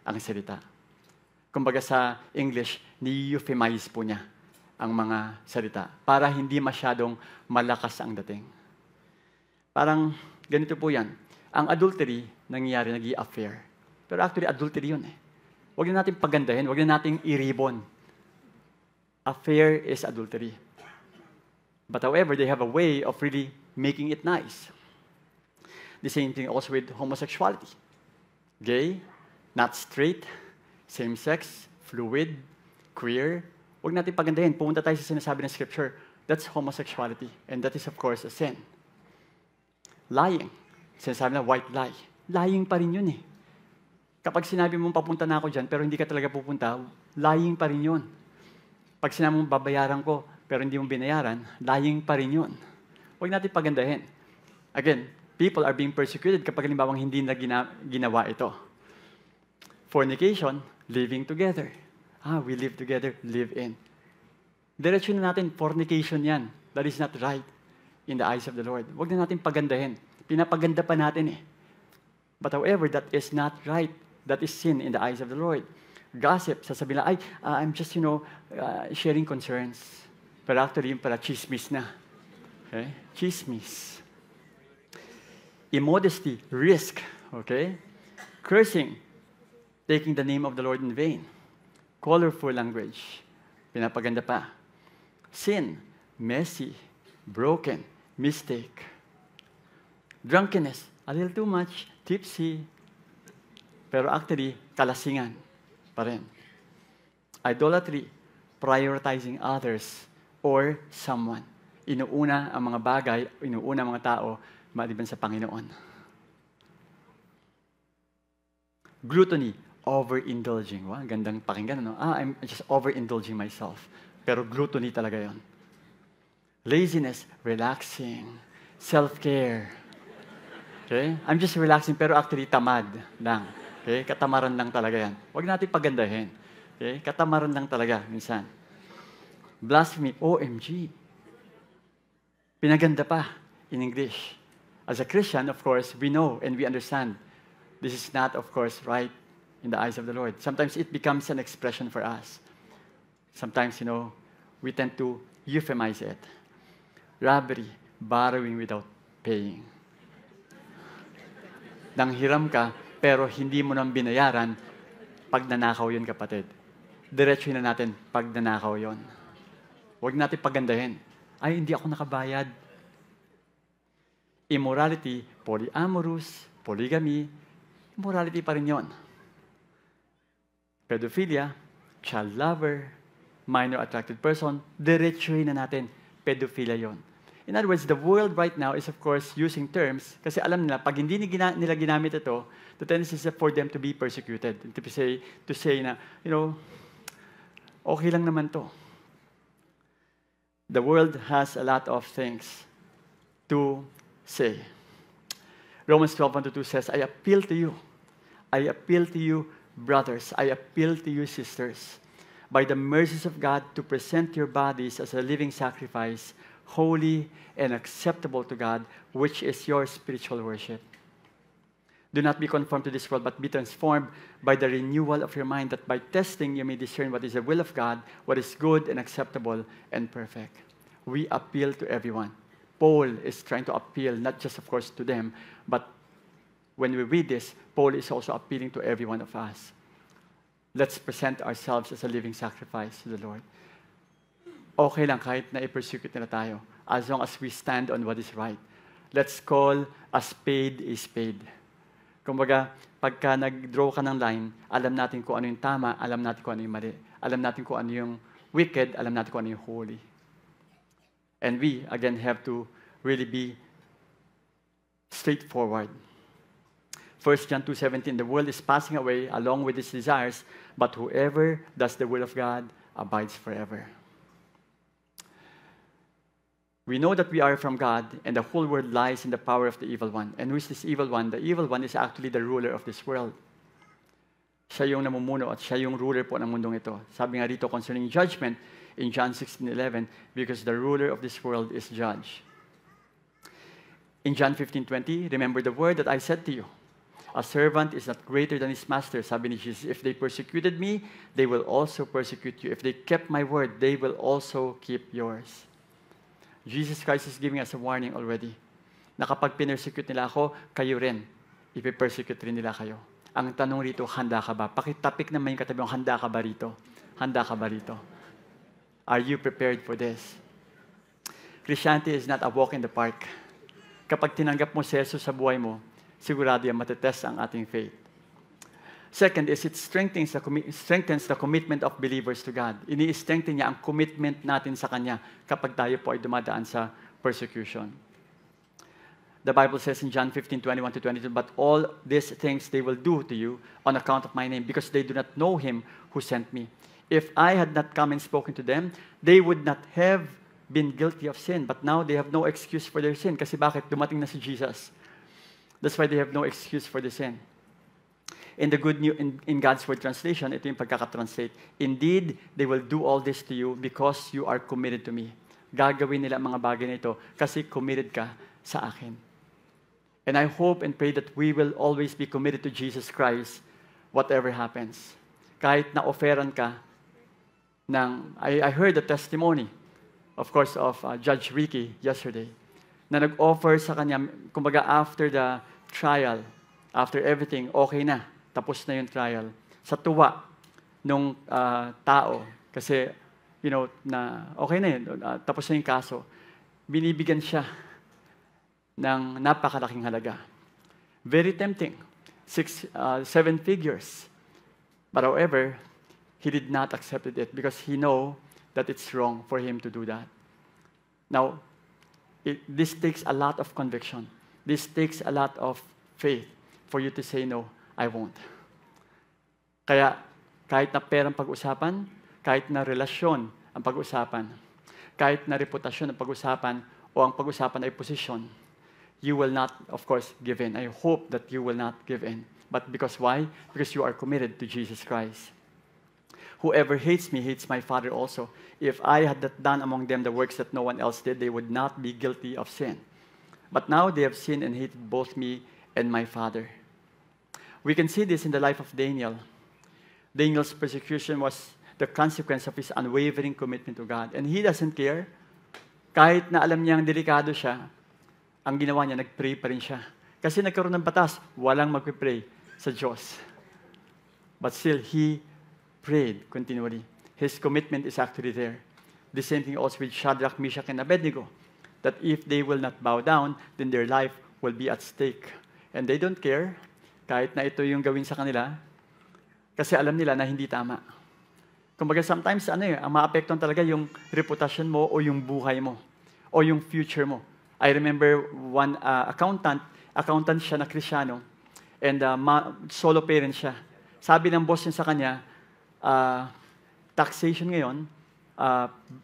ang salita. Kumbaga sa English, ni-euphemize po niya ang mga salita para hindi masyadong malakas ang dating. Parang ganito po yan. Ang adultery, nangyayari, nag-i-affair. Pero actually, adultery yun eh. Huwag na natin pagandahin, huwag na natin i-ribbon. Affair is adultery. But however, they have a way of really making it nice. The same thing also with homosexuality. Gay, not straight, same-sex, fluid, queer. Huwag natin pagandahin. Pumunta tayo sa sinasabi ng Scripture. That's homosexuality. And that is, of course, a sin. Lying. Sinasabi na white lie. Lying pa rin yun eh. Kapag sinabi mong papunta na ako dyan, pero hindi ka talaga pupunta, lying pa rin yun. Pag sinabi mong babayaran ko, pero hindi mo binayaran, lying pa rin yun. Huwag natin pagandahin. Again, people are being persecuted kapag halimbawang hindi na ginawa ito. Fornication, living together. We live together, live in. Diretso na natin, fornication yan. That is not right in the eyes of the Lord. Huwag na natin pagandahin. Pinapaganda pa natin eh. But however, that is not right. That is sin in the eyes of the Lord. Gossip, sasabihin na, I'm just, sharing concerns. Pero actually, yung pala, chismis na. Okay? Chismis. Immodesty, risk. Okay? Cursing, taking the name of the Lord in vain. Colorful language, pinapaganda pa. Sin, messy, broken, mistake. Drunkenness, a little too much, tipsy. Pero actually, kalasingan pa rin. Idolatry, prioritizing others or someone. Inuuna ang mga bagay, inuuna ang mga tao, maliban sa Panginoon. Gluttony, overindulging. Wow, gandang pakinggan, no? I'm just overindulging myself. Pero gluttony talaga yon. Laziness, relaxing. Self-care. Okay? I'm just relaxing, pero actually tamad lang. Okay? Katamaran lang talaga yan. Huwag natin pagandahin. Okay? Katamaran lang talaga, minsan. Blasphemy, OMG. Pinaganda pa in English. As a Christian, of course, we know and we understand this is not, of course, right in the eyes of the Lord. Sometimes it becomes an expression for us. Sometimes, we tend to euphemize it. Robbery, borrowing without paying. Nanghiram ka, pero hindi mo nang binayaran, pag nanakaw yun, kapatid. Diretso na natin, pag nanakaw yun. Huwag natin pagandahin. Hindi ako nakabayad. Immorality, polyamorous, polygamy, immorality pa rin yun. Pedophilia, child lover, minor attracted person, diretsuhin na natin, pedophilia yon. In other words, the world right now is of course using terms, kasi alam nila, pag hindi nila ginamit ito, the tendency is for them to be persecuted. To say na, okay lang naman to. The world has a lot of things to say. Romans 12:1-2 says, I appeal to you. I appeal to you, brothers. I appeal to you, sisters, by the mercies of God, to present your bodies as a living sacrifice, holy and acceptable to God, which is your spiritual worship. Do not be conformed to this world, but be transformed by the renewal of your mind, that by testing you may discern what is the will of God, what is good and acceptable and perfect. We appeal to everyone. Paul is trying to appeal, not just, of course, to them, but when we read this, Paul is also appealing to every one of us. Let's present ourselves as a living sacrifice to the Lord. Okay lang kahit na i-persecute nila tayo, as long as we stand on what is right. Let's call a spade a spade. Kumbaga, pagka nag-draw ka ng line, alam natin kung ano yung tama, alam natin kung ano yung mali. Alam natin kung ano yung wicked, alam natin kung ano yung holy. And we, again, have to really be straightforward. 1 John 2:17, the world is passing away along with its desires, but whoever does the will of God abides forever. We know that we are from God, and the whole world lies in the power of the evil one. And who is this evil one? The evil one is actually the ruler of this world. Siya yung namumuno at siya yung ruler po ng mundong ito. Sabi nga dito concerning judgment in John 16:11, because the ruler of this world is judge. In John 15:20, remember the word that I said to you. A servant is not greater than his master. Sabi ni Jesus, if they persecuted me, they will also persecute you. If they kept my word, they will also keep yours. Jesus Christ is giving us a warning already na kapag pinersecute nila ako, kayo rin, ipipersecute rin nila kayo. Ang tanong rito, handa ka ba? Pakitapik naman yung katabi mo, handa ka ba rito? Handa ka ba rito? Are you prepared for this? Christianity is not a walk in the park. Kapag tinanggap mo si Jesus sa buhay mo, sigurado yan, matetest ang ating faith. Second is it strengthens the commitment of believers to God. Ini-strengthen niya ang commitment natin sa Kanya kapag tayo po ay dumadaan sa persecution. The Bible says in John 15:21-22, but all these things they will do to you on account of my name, because they do not know him who sent me. If I had not come and spoken to them, they would not have been guilty of sin. But now they have no excuse for their sin. Kasi bakit? Dumating na si Jesus. That's why they have no excuse for the sin. In the Good News, in God's Word translation, ito yung pagkakatranslate. Indeed, they will do all this to you because you are committed to me. Gagawin nila ang mga bagay na ito kasi committed ka sa akin. And I hope and pray that we will always be committed to Jesus Christ, whatever happens. Kahit na-offeran ka ng, I heard the testimony, of course, of Judge Ricky yesterday, na nag-offer sa kanya, kumbaga after the trial, after everything, okay na, tapos na yung trial. Sa tuwa nung tao, kasi, na okay na yun, tapos na yung kaso, binibigyan siya ng napakalaking halaga. Very tempting. 7 figures. But however, he did not accept it because he know that it's wrong for him to do that. Now, this takes a lot of conviction. This takes a lot of faith for you to say, no, I won't. Kaya, kahit na perang pag-usapan, kahit na relasyon ang pag-usapan, kahit na reputasyon ang pag-usapan, o ang pag-usapan ay posisyon, you will not, of course, give in. I hope that you will not give in. But because why? Because you are committed to Jesus Christ. Whoever hates me hates my Father also. If I had not done among them the works that no one else did, they would not be guilty of sin. But now they have sinned and hated both me and my Father. We can see this in the life of Daniel. Daniel's persecution was the consequence of his unwavering commitment to God. And he doesn't care. Kahit na alam niyang delikado siya, ang ginawa niya, nag-pray pa rin siya. Kasi nagkaroon ng batas, walang mag-pray sa Diyos. But still, he prayed continually. His commitment is actually there. The same thing also with Shadrach, Meshach, and Abednego, that if they will not bow down, then their life will be at stake. And they don't care, kahit na ito yung gawin sa kanila, kasi alam nila na hindi tama. Kumbaga sometimes, ang maapektuhan talaga yung reputasyon mo o yung buhay mo o yung future mo. I remember one accountant siya na Kristiyano, and solo parent siya. Sabi ng boss niya sa kanya, taxation ngayon,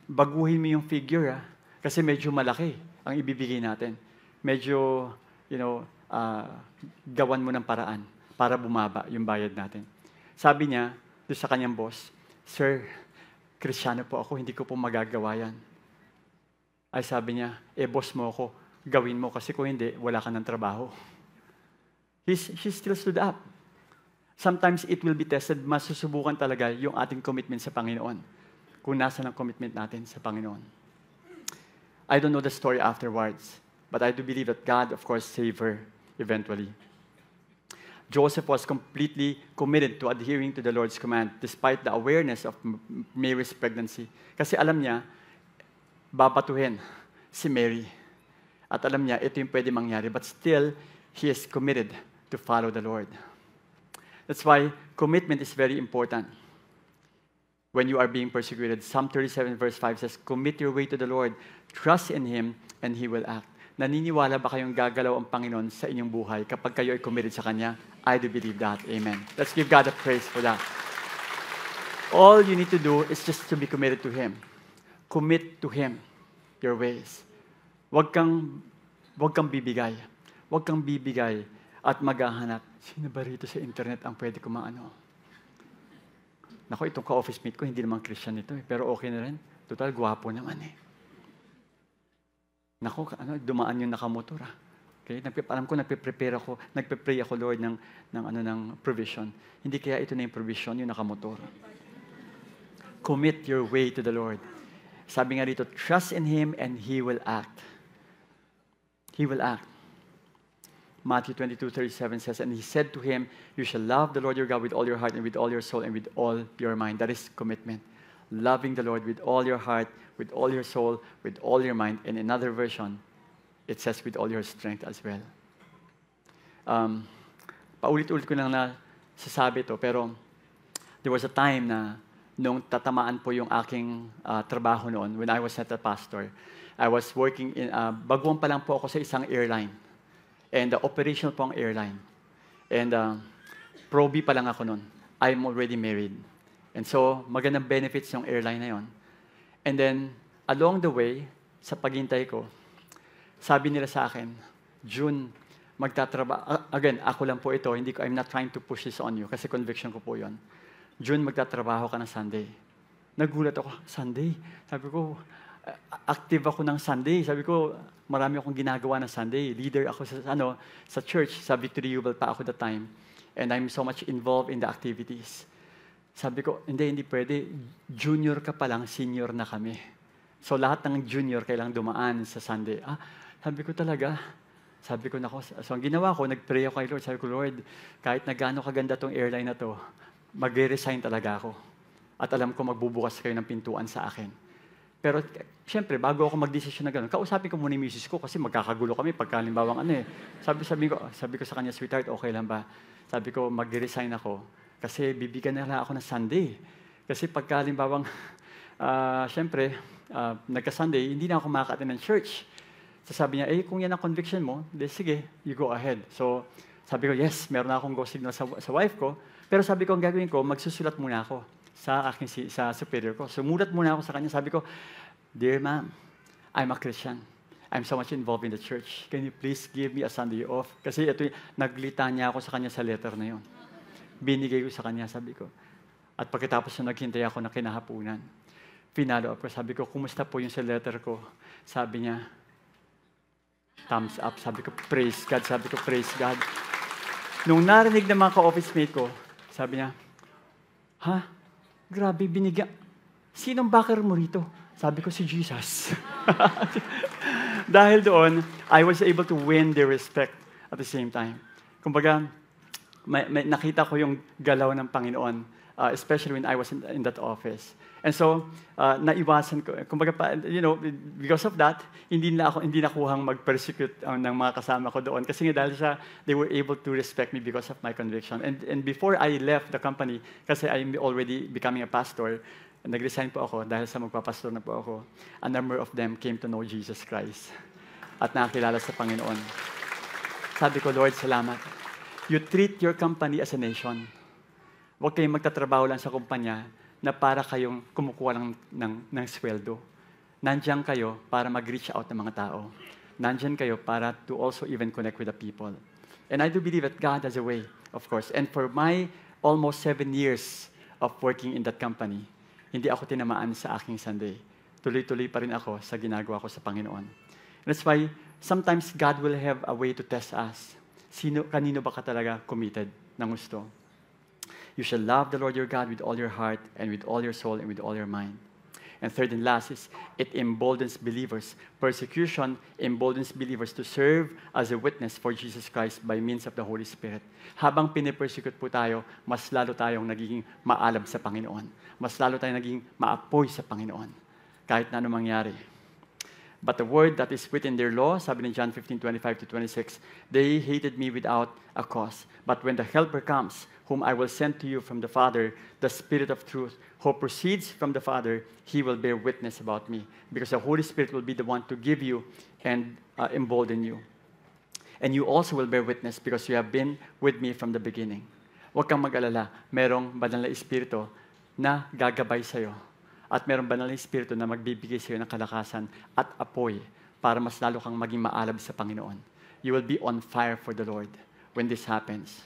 baguhin mo yung figure, kasi medyo malaki ang ibibigay natin. Medyo, gawan mo ng paraan para bumaba yung bayad natin. Sabi niya, doon sa kanyang boss, Sir, Kristiyano po ako, hindi ko po magagawa yan. Ay sabi niya, boss mo ako, gawin mo kasi kung hindi, wala ka ng trabaho. She still stood up. Sometimes it will be tested, masusubukan talaga yung ating commitment sa Panginoon. Kung nasa ng commitment natin sa Panginoon. I don't know the story afterwards, but I do believe that God, of course, saved her eventually. Joseph was completely committed to adhering to the Lord's command despite the awareness of Mary's pregnancy. Kasi alam niya, babatuhin si Mary. At alam niya, ito yung pwede mangyari. But still, he is committed to follow the Lord. That's why commitment is very important. When you are being persecuted, Psalm 37 verse 5 says, commit your way to the Lord, trust in Him, and He will act. Naniniwala ba kayong gagalaw ang Panginoon sa inyong buhay kapag kayo ay committed sa Kanya? I do believe that. Amen. Let's give God a praise for that. All you need to do is just to be committed to Him. Commit to Him your ways. Huwag kang bibigay. Huwag kang bibigay at maghahanap. Sino ba rito sa internet ang pwede ko maano? Nako, itong ka-office mate ko, hindi naman Christian ito. Pero okay na rin. Total, gwapo naman eh. Nako, dumaan yung nakamotor. Okay? Alam ko, nagpe-pray ako, Lord, ng provision. Hindi kaya ito na yung provision, yung nakamotor. Commit your way to the Lord. Sabi nga dito, trust in Him and He will act. He will act. Matthew 22:37 says, and He said to him, you shall love the Lord your God with all your heart and with all your soul and with all your mind. That is commitment. Loving the Lord with all your heart, with all your soul, with all your mind. And in another version, it says with all your strength as well. Paulit-ulit ko lang na sasabi ito, pero there was a time na nung tatamaan po yung aking trabaho noon, when I was not a pastor, I was working baguhan pa lang po ako sa isang airline. And operational po ang airline. And pro-B pa lang ako noon. I'm already married. And so, magandang benefits yung airline na yon. And then, along the way, sa paghintay ko, sabi nila sa akin, June, magtatrabaho. Again, ako lang po ito. I'm not trying to push this on you kasi conviction ko po yon. June, magtatrabaho ka ng Sunday. Nagulat ako, Sunday? Sabi ko, active ako ng Sunday. Sabi ko, marami akong ginagawa ng Sunday. Leader ako sa church, sa Victory Jubel pa ako that time. And I'm so much involved in the activities. Sabi ko, hindi pwede. Junior ka pa lang, senior na kami. So lahat ng junior kailang dumaan sa Sunday. Sabi ko talaga. Sabi ko, nako. So ang ginawa ko, nag-pray ako kay Lord. Sabi ko, Lord, kahit na gaano kaganda tong airline na to, mag-resign talaga ako. At alam ko magbubukas kayo ng pintuan sa akin. Pero, siyempre, bago ako mag-desisyon na gano'n, kausapin ko muna yung misis ko kasi magkakagulo kami pagka halimbawang Sabi ko sa kanya, sweetheart, okay lang ba? Sabi ko, mag-resign ako kasi bibigyan na lang ako ng Sunday. Kasi pagka halimbawang, siyempre, nagka-Sunday, hindi na ako makaka-attend ng church. So sabi niya, kung yan ang conviction mo, sige, you go ahead. So, sabi ko, yes, meron na akong go signal sa wife ko. Pero sabi ko, ang gagawin ko, magsusulat muna ako sa superior ko. Sumulat muna ako sa kanya. Sabi ko, dear ma'am, I'm a Christian. I'm so much involved in the church. Can you please give me a Sunday off? Kasi ito, naglita niya ako sa kanya sa letter na yun. Binigay ko sa kanya, sabi ko. At pagkatapos na naghintay ako na kinahapunan, pinalo up ko. Sabi ko, kumusta po yung sa letter ko? Sabi niya, thumbs up. Sabi ko, praise God. Sabi ko, praise God. Nung narinig ng mga ka-office mate ko, sabi niya, grabe, binigyan. Sinong backer mo rito? Sabi ko, si Jesus. Dahil doon, I was able to win their respect at the same time. Kumbaga, nakita ko yung galaw ng Panginoon, especially when I was in that office. And so, naiwasan ko. Kumbaga, because of that, hindi nakuhang mag-persecute ng mga kasama ko doon. Kasi nga dahil they were able to respect me because of my conviction. And before I left the company, kasi I'm already becoming a pastor, nag-resign po ako dahil sa magpapastor na po ako. A number of them came to know Jesus Christ at nakakilala sa Panginoon. Sabi ko, Lord, salamat. You treat your company as a nation. Huwag kayong magtatrabaho lang sa kumpanya na para kayong kumukuha ng sweldo. Nandiyan kayo para mag-reach out ng mga tao. Nandiyan kayo para to also even connect with the people. And I do believe that God has a way, of course. And for my almost 7 years of working in that company, hindi ako tinamaan sa aking Sunday. Tuloy-tuloy pa rin ako sa ginagawa ko sa Panginoon. And that's why sometimes God will have a way to test us. Kanino ba ka talaga committed ng gusto? You shall love the Lord your God with all your heart and with all your soul and with all your mind. And third and last is, it emboldens believers. Persecution emboldens believers to serve as a witness for Jesus Christ by means of the Holy Spirit. Habang pinipersecute po tayo, mas lalo tayong nagiging maalab sa Panginoon. Mas lalo tayong naging maapoy sa Panginoon. Kahit na anong mangyari. But the word that is written in their law, sabi ni John 15:25-26, they hated me without a cause. But when the Helper comes, whom I will send to you from the Father, the Spirit of truth, who proceeds from the Father, He will bear witness about me. Because the Holy Spirit will be the one to give you and embolden you. And you also will bear witness because you have been with me from the beginning. Huwag kang mag-alala, merong banal na Espiritu na gagabay sa'yo. At merong banal na Espiritu na magbibigay sa'yo ng kalakasan at apoy para mas lalo kang maging maalab sa Panginoon. You will be on fire for the Lord when this happens.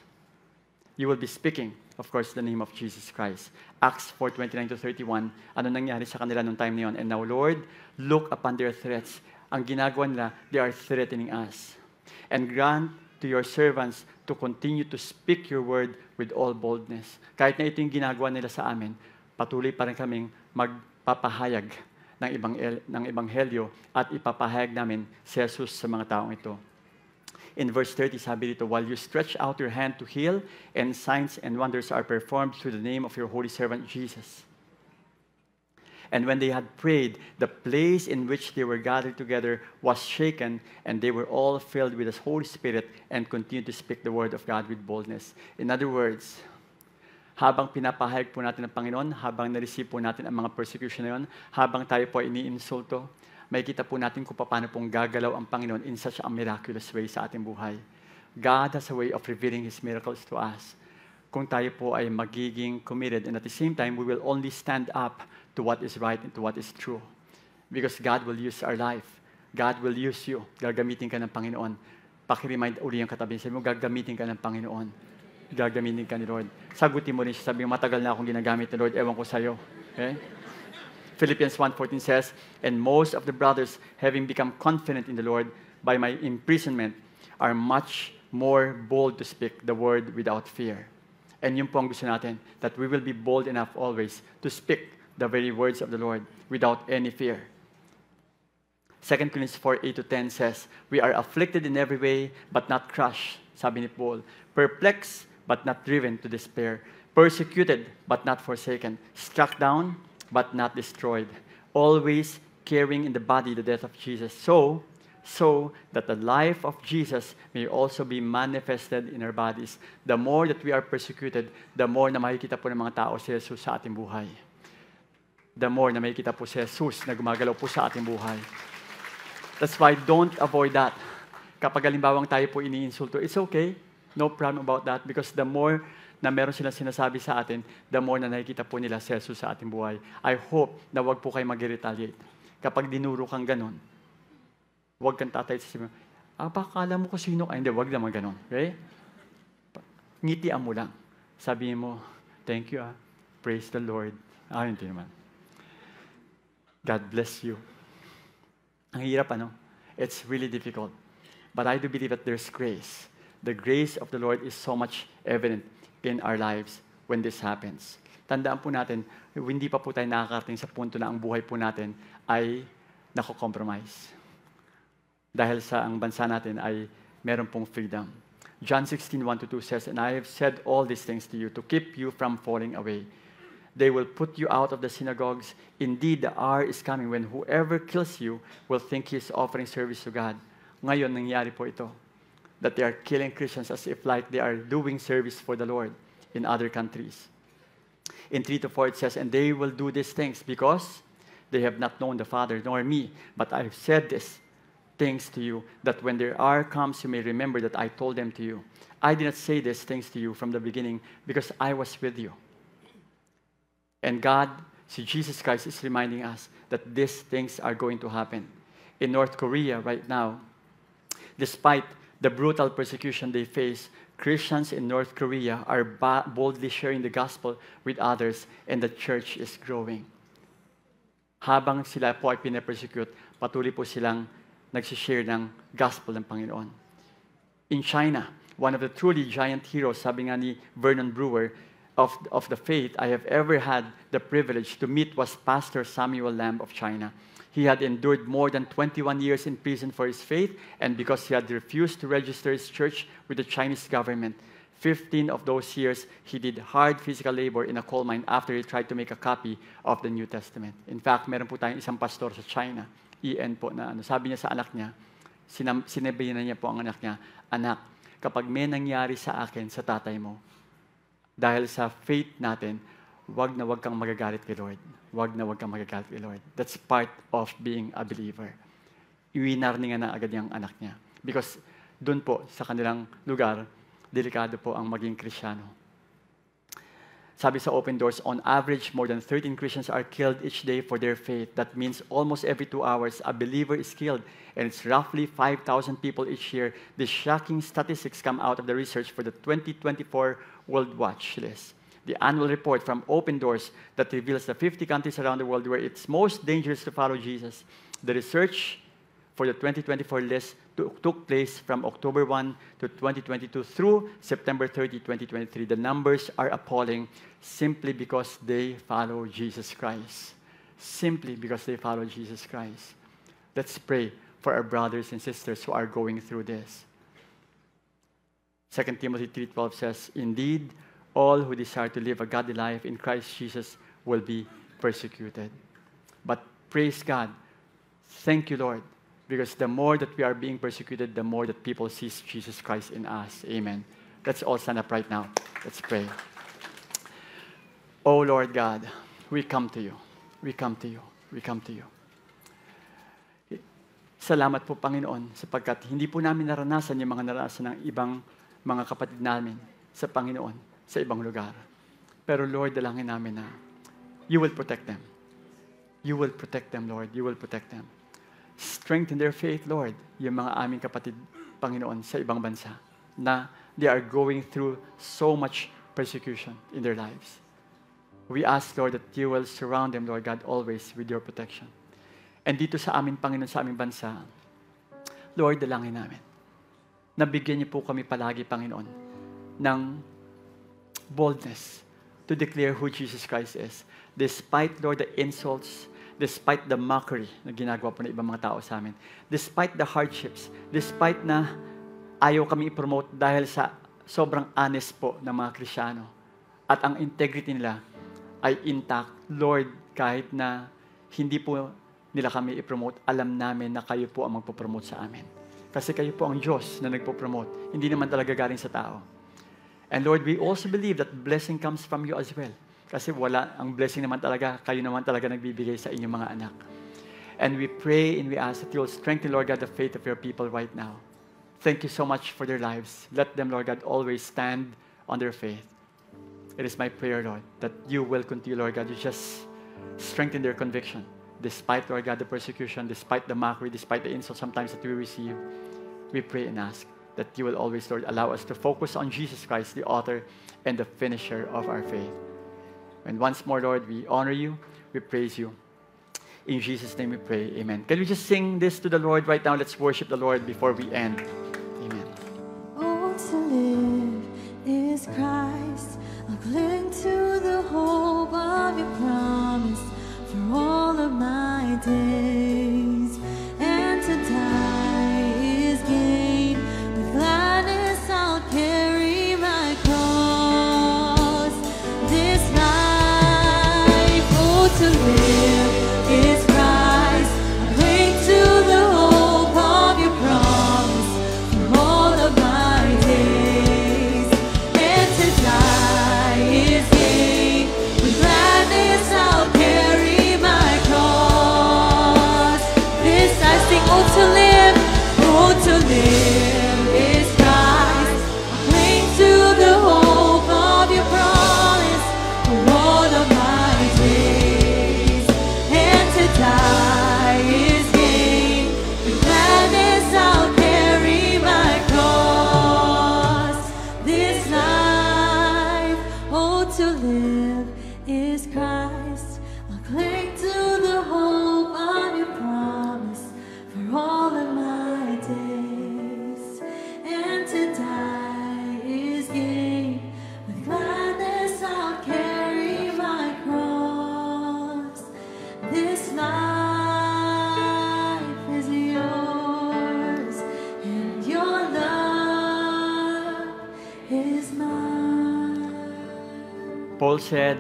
You will be speaking, of course, the name of Jesus Christ. Acts 4:29-31, ano nangyari sa kanila nung time na yun? And now, Lord, look upon their threats. Ang ginagawa nila, they are threatening us. And grant to your servants to continue to speak your word with all boldness. Kahit na ito yung ginagawa nila sa amin, patuloy pa rin kaming magpapahayag ng Ebanghelyo at ipapahayag namin si Jesus sa mga taong ito. In verse 30, sabi dito, while you stretch out your hand to heal, and signs and wonders are performed through the name of your holy servant Jesus. And when they had prayed, the place in which they were gathered together was shaken, and they were all filled with the Holy Spirit and continued to speak the word of God with boldness. In other words, habang pinapahayag po natin ng Panginoon, habang na-receive po natin ang mga persecution na yun, habang tayo po ay iniinsulto, makikita po natin kung paano pong gagalaw ang Panginoon in such a miraculous way sa ating buhay. God has a way of revealing His miracles to us. Kung tayo po ay magiging committed, and at the same time, we will only stand up to what is right and to what is true. Because God will use our life. God will use you. Gagamitin ka ng Panginoon. Pakiremind uli ang katabi. Sabi mo, gagamitin ka ng Panginoon. Gagamitin ka ni Lord. Sagutin mo rin siya. Sabi mo, matagal na akong ginagamit ni Lord. Ewan ko sa'yo. Okay? Philippians 1:14 says, and most of the brothers, having become confident in the Lord by my imprisonment, are much more bold to speak the word without fear. And yun po ang gusto natin, that we will be bold enough always to speak the very words of the Lord without any fear. 2 Corinthians 4:8-10 says, we are afflicted in every way, but not crushed, sabi ni Paul. Perplexed, but not driven to despair. Persecuted, but not forsaken. Struck down, but not destroyed. Always carrying in the body the death of Jesus. So that the life of Jesus may also be manifested in our bodies. The more that we are persecuted, the more na makikita po ng mga tao si Jesus sa ating buhay. The more na makikita po si Jesus na gumagalaw po sa ating buhay. That's why don't avoid that. Kapag halimbawang tayo po iniinsulto, it's okay. No problem about that because the more na meron silang sinasabi sa atin, the more na nakikita po nila si Jesus sa ating buhay. I hope na wag po kayo mag-retaliate. Kapag dinuro kang ganon, wag kang tatay sa sinabi, baka kala mo ko sino? Ay, hindi, wag naman ganon. Okay? Ngitian mo lang. Sabihin mo, thank you praise the Lord. Hindi naman. God bless you. Ang hirap, It's really difficult. But I do believe that there's grace. The grace of the Lord is so much evident in our lives when this happens. Tandaan po natin, hindi pa po tayo nakakarating sa punto na ang buhay po natin ay nako-compromise. Dahil sa ang bansa natin ay meron pong freedom. John 16:1-2 says, and I have said all these things to you to keep you from falling away. They will put you out of the synagogues. Indeed, the hour is coming when whoever kills you will think he is offering service to God. Ngayon, nangyari po ito. That they are killing Christians as if like they are doing service for the Lord in other countries. In 3-4 it says, and they will do these things because they have not known the Father nor me. But I have said these things to you, that when their hour comes, you may remember that I told them to you. I did not say these things to you from the beginning because I was with you. And God, Jesus Christ, is reminding us that these things are going to happen. In North Korea right now, despite the brutal persecution they face, Christians in North Korea are boldly sharing the gospel with others, and the church is growing. Habang sila po ay pinapersecute, patuloy po silang nagsishare ng gospel ng Panginoon. In China, one of the truly giant heroes, sabi nga ni Vernon Brewer, of the faith I have ever had the privilege to meet was Pastor Samuel Lamb of China. He had endured more than 21 years in prison for his faith, and because he had refused to register his church with the Chinese government. 15 of those years, he did hard physical labor in a coal mine after he tried to make a copy of the New Testament. In fact, meron po tayong isang pastor sa China, Ian po, na sabi niya sa anak niya, sinabi na niya po ang anak niya, anak, kapag may nangyari sa akin, sa tatay mo, dahil sa faith natin, wag na wag kang magagalit kay Lord. Wag na wag kang magagalit kay Lord. That's part of being a believer. Iwinarningan na agad yung anak niya. Because doon po, sa kanilang lugar, delikado po ang maging Kristiyano. Sabi sa Open Doors, on average, more than 13 Christians are killed each day for their faith. That means almost every 2 hours, a believer is killed. And it's roughly 5,000 people each year. The shocking statistics come out of the research for the 2024 World Watch List. The annual report from Open Doors that reveals the 50 countries around the world where it's most dangerous to follow Jesus. The research for the 2024 list took place from October 1 to 2022 through September 30, 2023. The numbers are appalling simply because they follow Jesus Christ. Simply because they follow Jesus Christ. Let's pray for our brothers and sisters who are going through this. 2 Timothy 3:12 says, "Indeed, all who desire to live a godly life in Christ Jesus will be persecuted." But praise God. Thank you, Lord, because the more that we are being persecuted, the more that people see Jesus Christ in us. Amen. Let's all stand up right now. Let's pray. Oh, Lord God, we come to you. We come to you. We come to you. Salamat po, Panginoon, sapagkat hindi po namin naranasan yung mga naranasan ng ibang mga kapatid namin sa Panginoon, sa ibang lugar. Pero Lord, dalangin namin na you will protect them. You will protect them, Lord. You will protect them. Strengthen their faith, Lord, yung mga aming kapatid, Panginoon, sa ibang bansa na they are going through so much persecution in their lives. We ask, Lord, that you will surround them, Lord God, always with your protection. And dito sa amin, Panginoon, sa aming bansa, Lord, dalangin namin. Nabigyan niyo po kami palagi, Panginoon, ng boldness to declare who Jesus Christ is. Despite, Lord, the insults, despite the mockery na ginagawa po ng ibang mga tao sa amin, despite the hardships, despite na ayaw kami i-promote dahil sa sobrang honest po ng mga Kristiyano at ang integrity nila ay intact. Lord, kahit na hindi po nila kami i-promote, alam namin na kayo po ang magpo-promote sa amin. Kasi kayo po ang Diyos na nagpo-promote. Hindi naman talaga galing sa tao. And Lord, we also believe that blessing comes from you as well. Kasi ang blessing naman talaga, kayo naman talaga nagbibigay sa inyong mga anak. And we pray and we ask that you will strengthen, Lord God, the faith of your people right now. Thank you so much for their lives. Let them, Lord God, always stand on their faith. It is my prayer, Lord, that you will continue, Lord God, to just strengthen their conviction. Despite, Lord God, the persecution, despite the mockery, despite the insult sometimes that we receive, we pray and ask that you will always, Lord, allow us to focus on Jesus Christ, the author and the finisher of our faith. And once more, Lord, we honor you, we praise you. In Jesus' name we pray, amen. Can we just sing this to the Lord right now? Let's worship the Lord before we end. Amen. Oh, to live is Christ. I'll cling to the hope of your promise for all of my days, and to die is gain. With gladness I'll carry my cross. This life, oh, to live is Christ. I cling to the hope of your promise for all of my days, and to die is gain. With gladness I'll carry oh, to live is Christ. I cling to the hope of your promise for all of my days, and to die is gain. With gladness I'll carry my cross. This life, oh, to live is Christ. I'll cling to the hope of your promise for all of my days, and to die is gain. With gladness I'll carry my cross. This life is yours, and your love is mine. Paul said,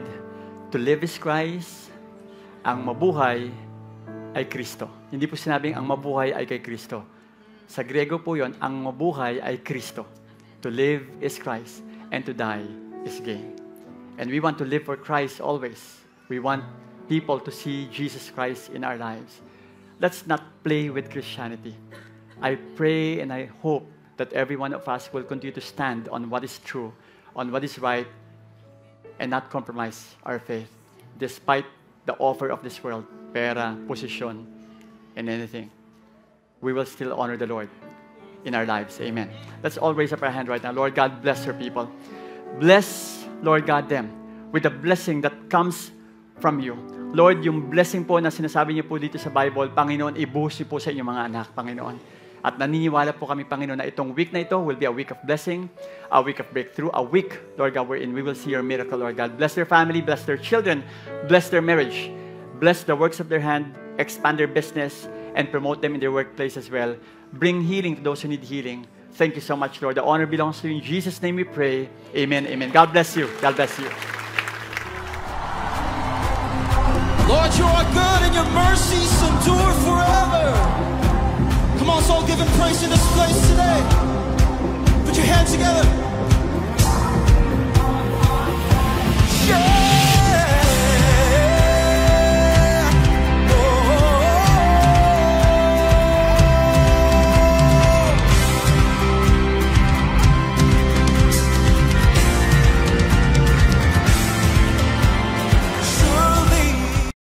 to live is Christ, ang mabuhay ay Kristo. Hindi po sinabing ang mabuhay ay kay Kristo. Sa Grego po yon, ang mabuhay ay Kristo. To live is Christ, and to die is gain. And we want to live for Christ always. We want people to see Jesus Christ in our lives. Let's not play with Christianity. I pray and I hope that every one of us will continue to stand on what is true, on what is right, and not compromise our faith, despite the offer of this world, pera, position, and anything. We will still honor the Lord in our lives. Amen. Let's all raise up our hand right now. Lord God, bless your people. Bless, Lord God, them with the blessing that comes from you. Lord, yung blessing po na sinasabi niyo po dito sa Bible, Panginoon, ibuhos niyo po sa inyong mga anak, Panginoon. At naniniwala po kami, Panginoon, na itong week na ito will be a week of blessing, a week of breakthrough, a week, Lord God, wherein we will see your miracle, Lord God. Bless their family, bless their children, bless their marriage, bless the works of their hand, expand their business, and promote them in their workplace as well. Bring healing to those who need healing. Thank you so much, Lord. The honor belongs to you. In Jesus' name we pray. Amen, amen. God bless you. God bless you. Lord, you are good and your mercies endure forever. Come on, soul, give him praise in this place today. Put your hands together.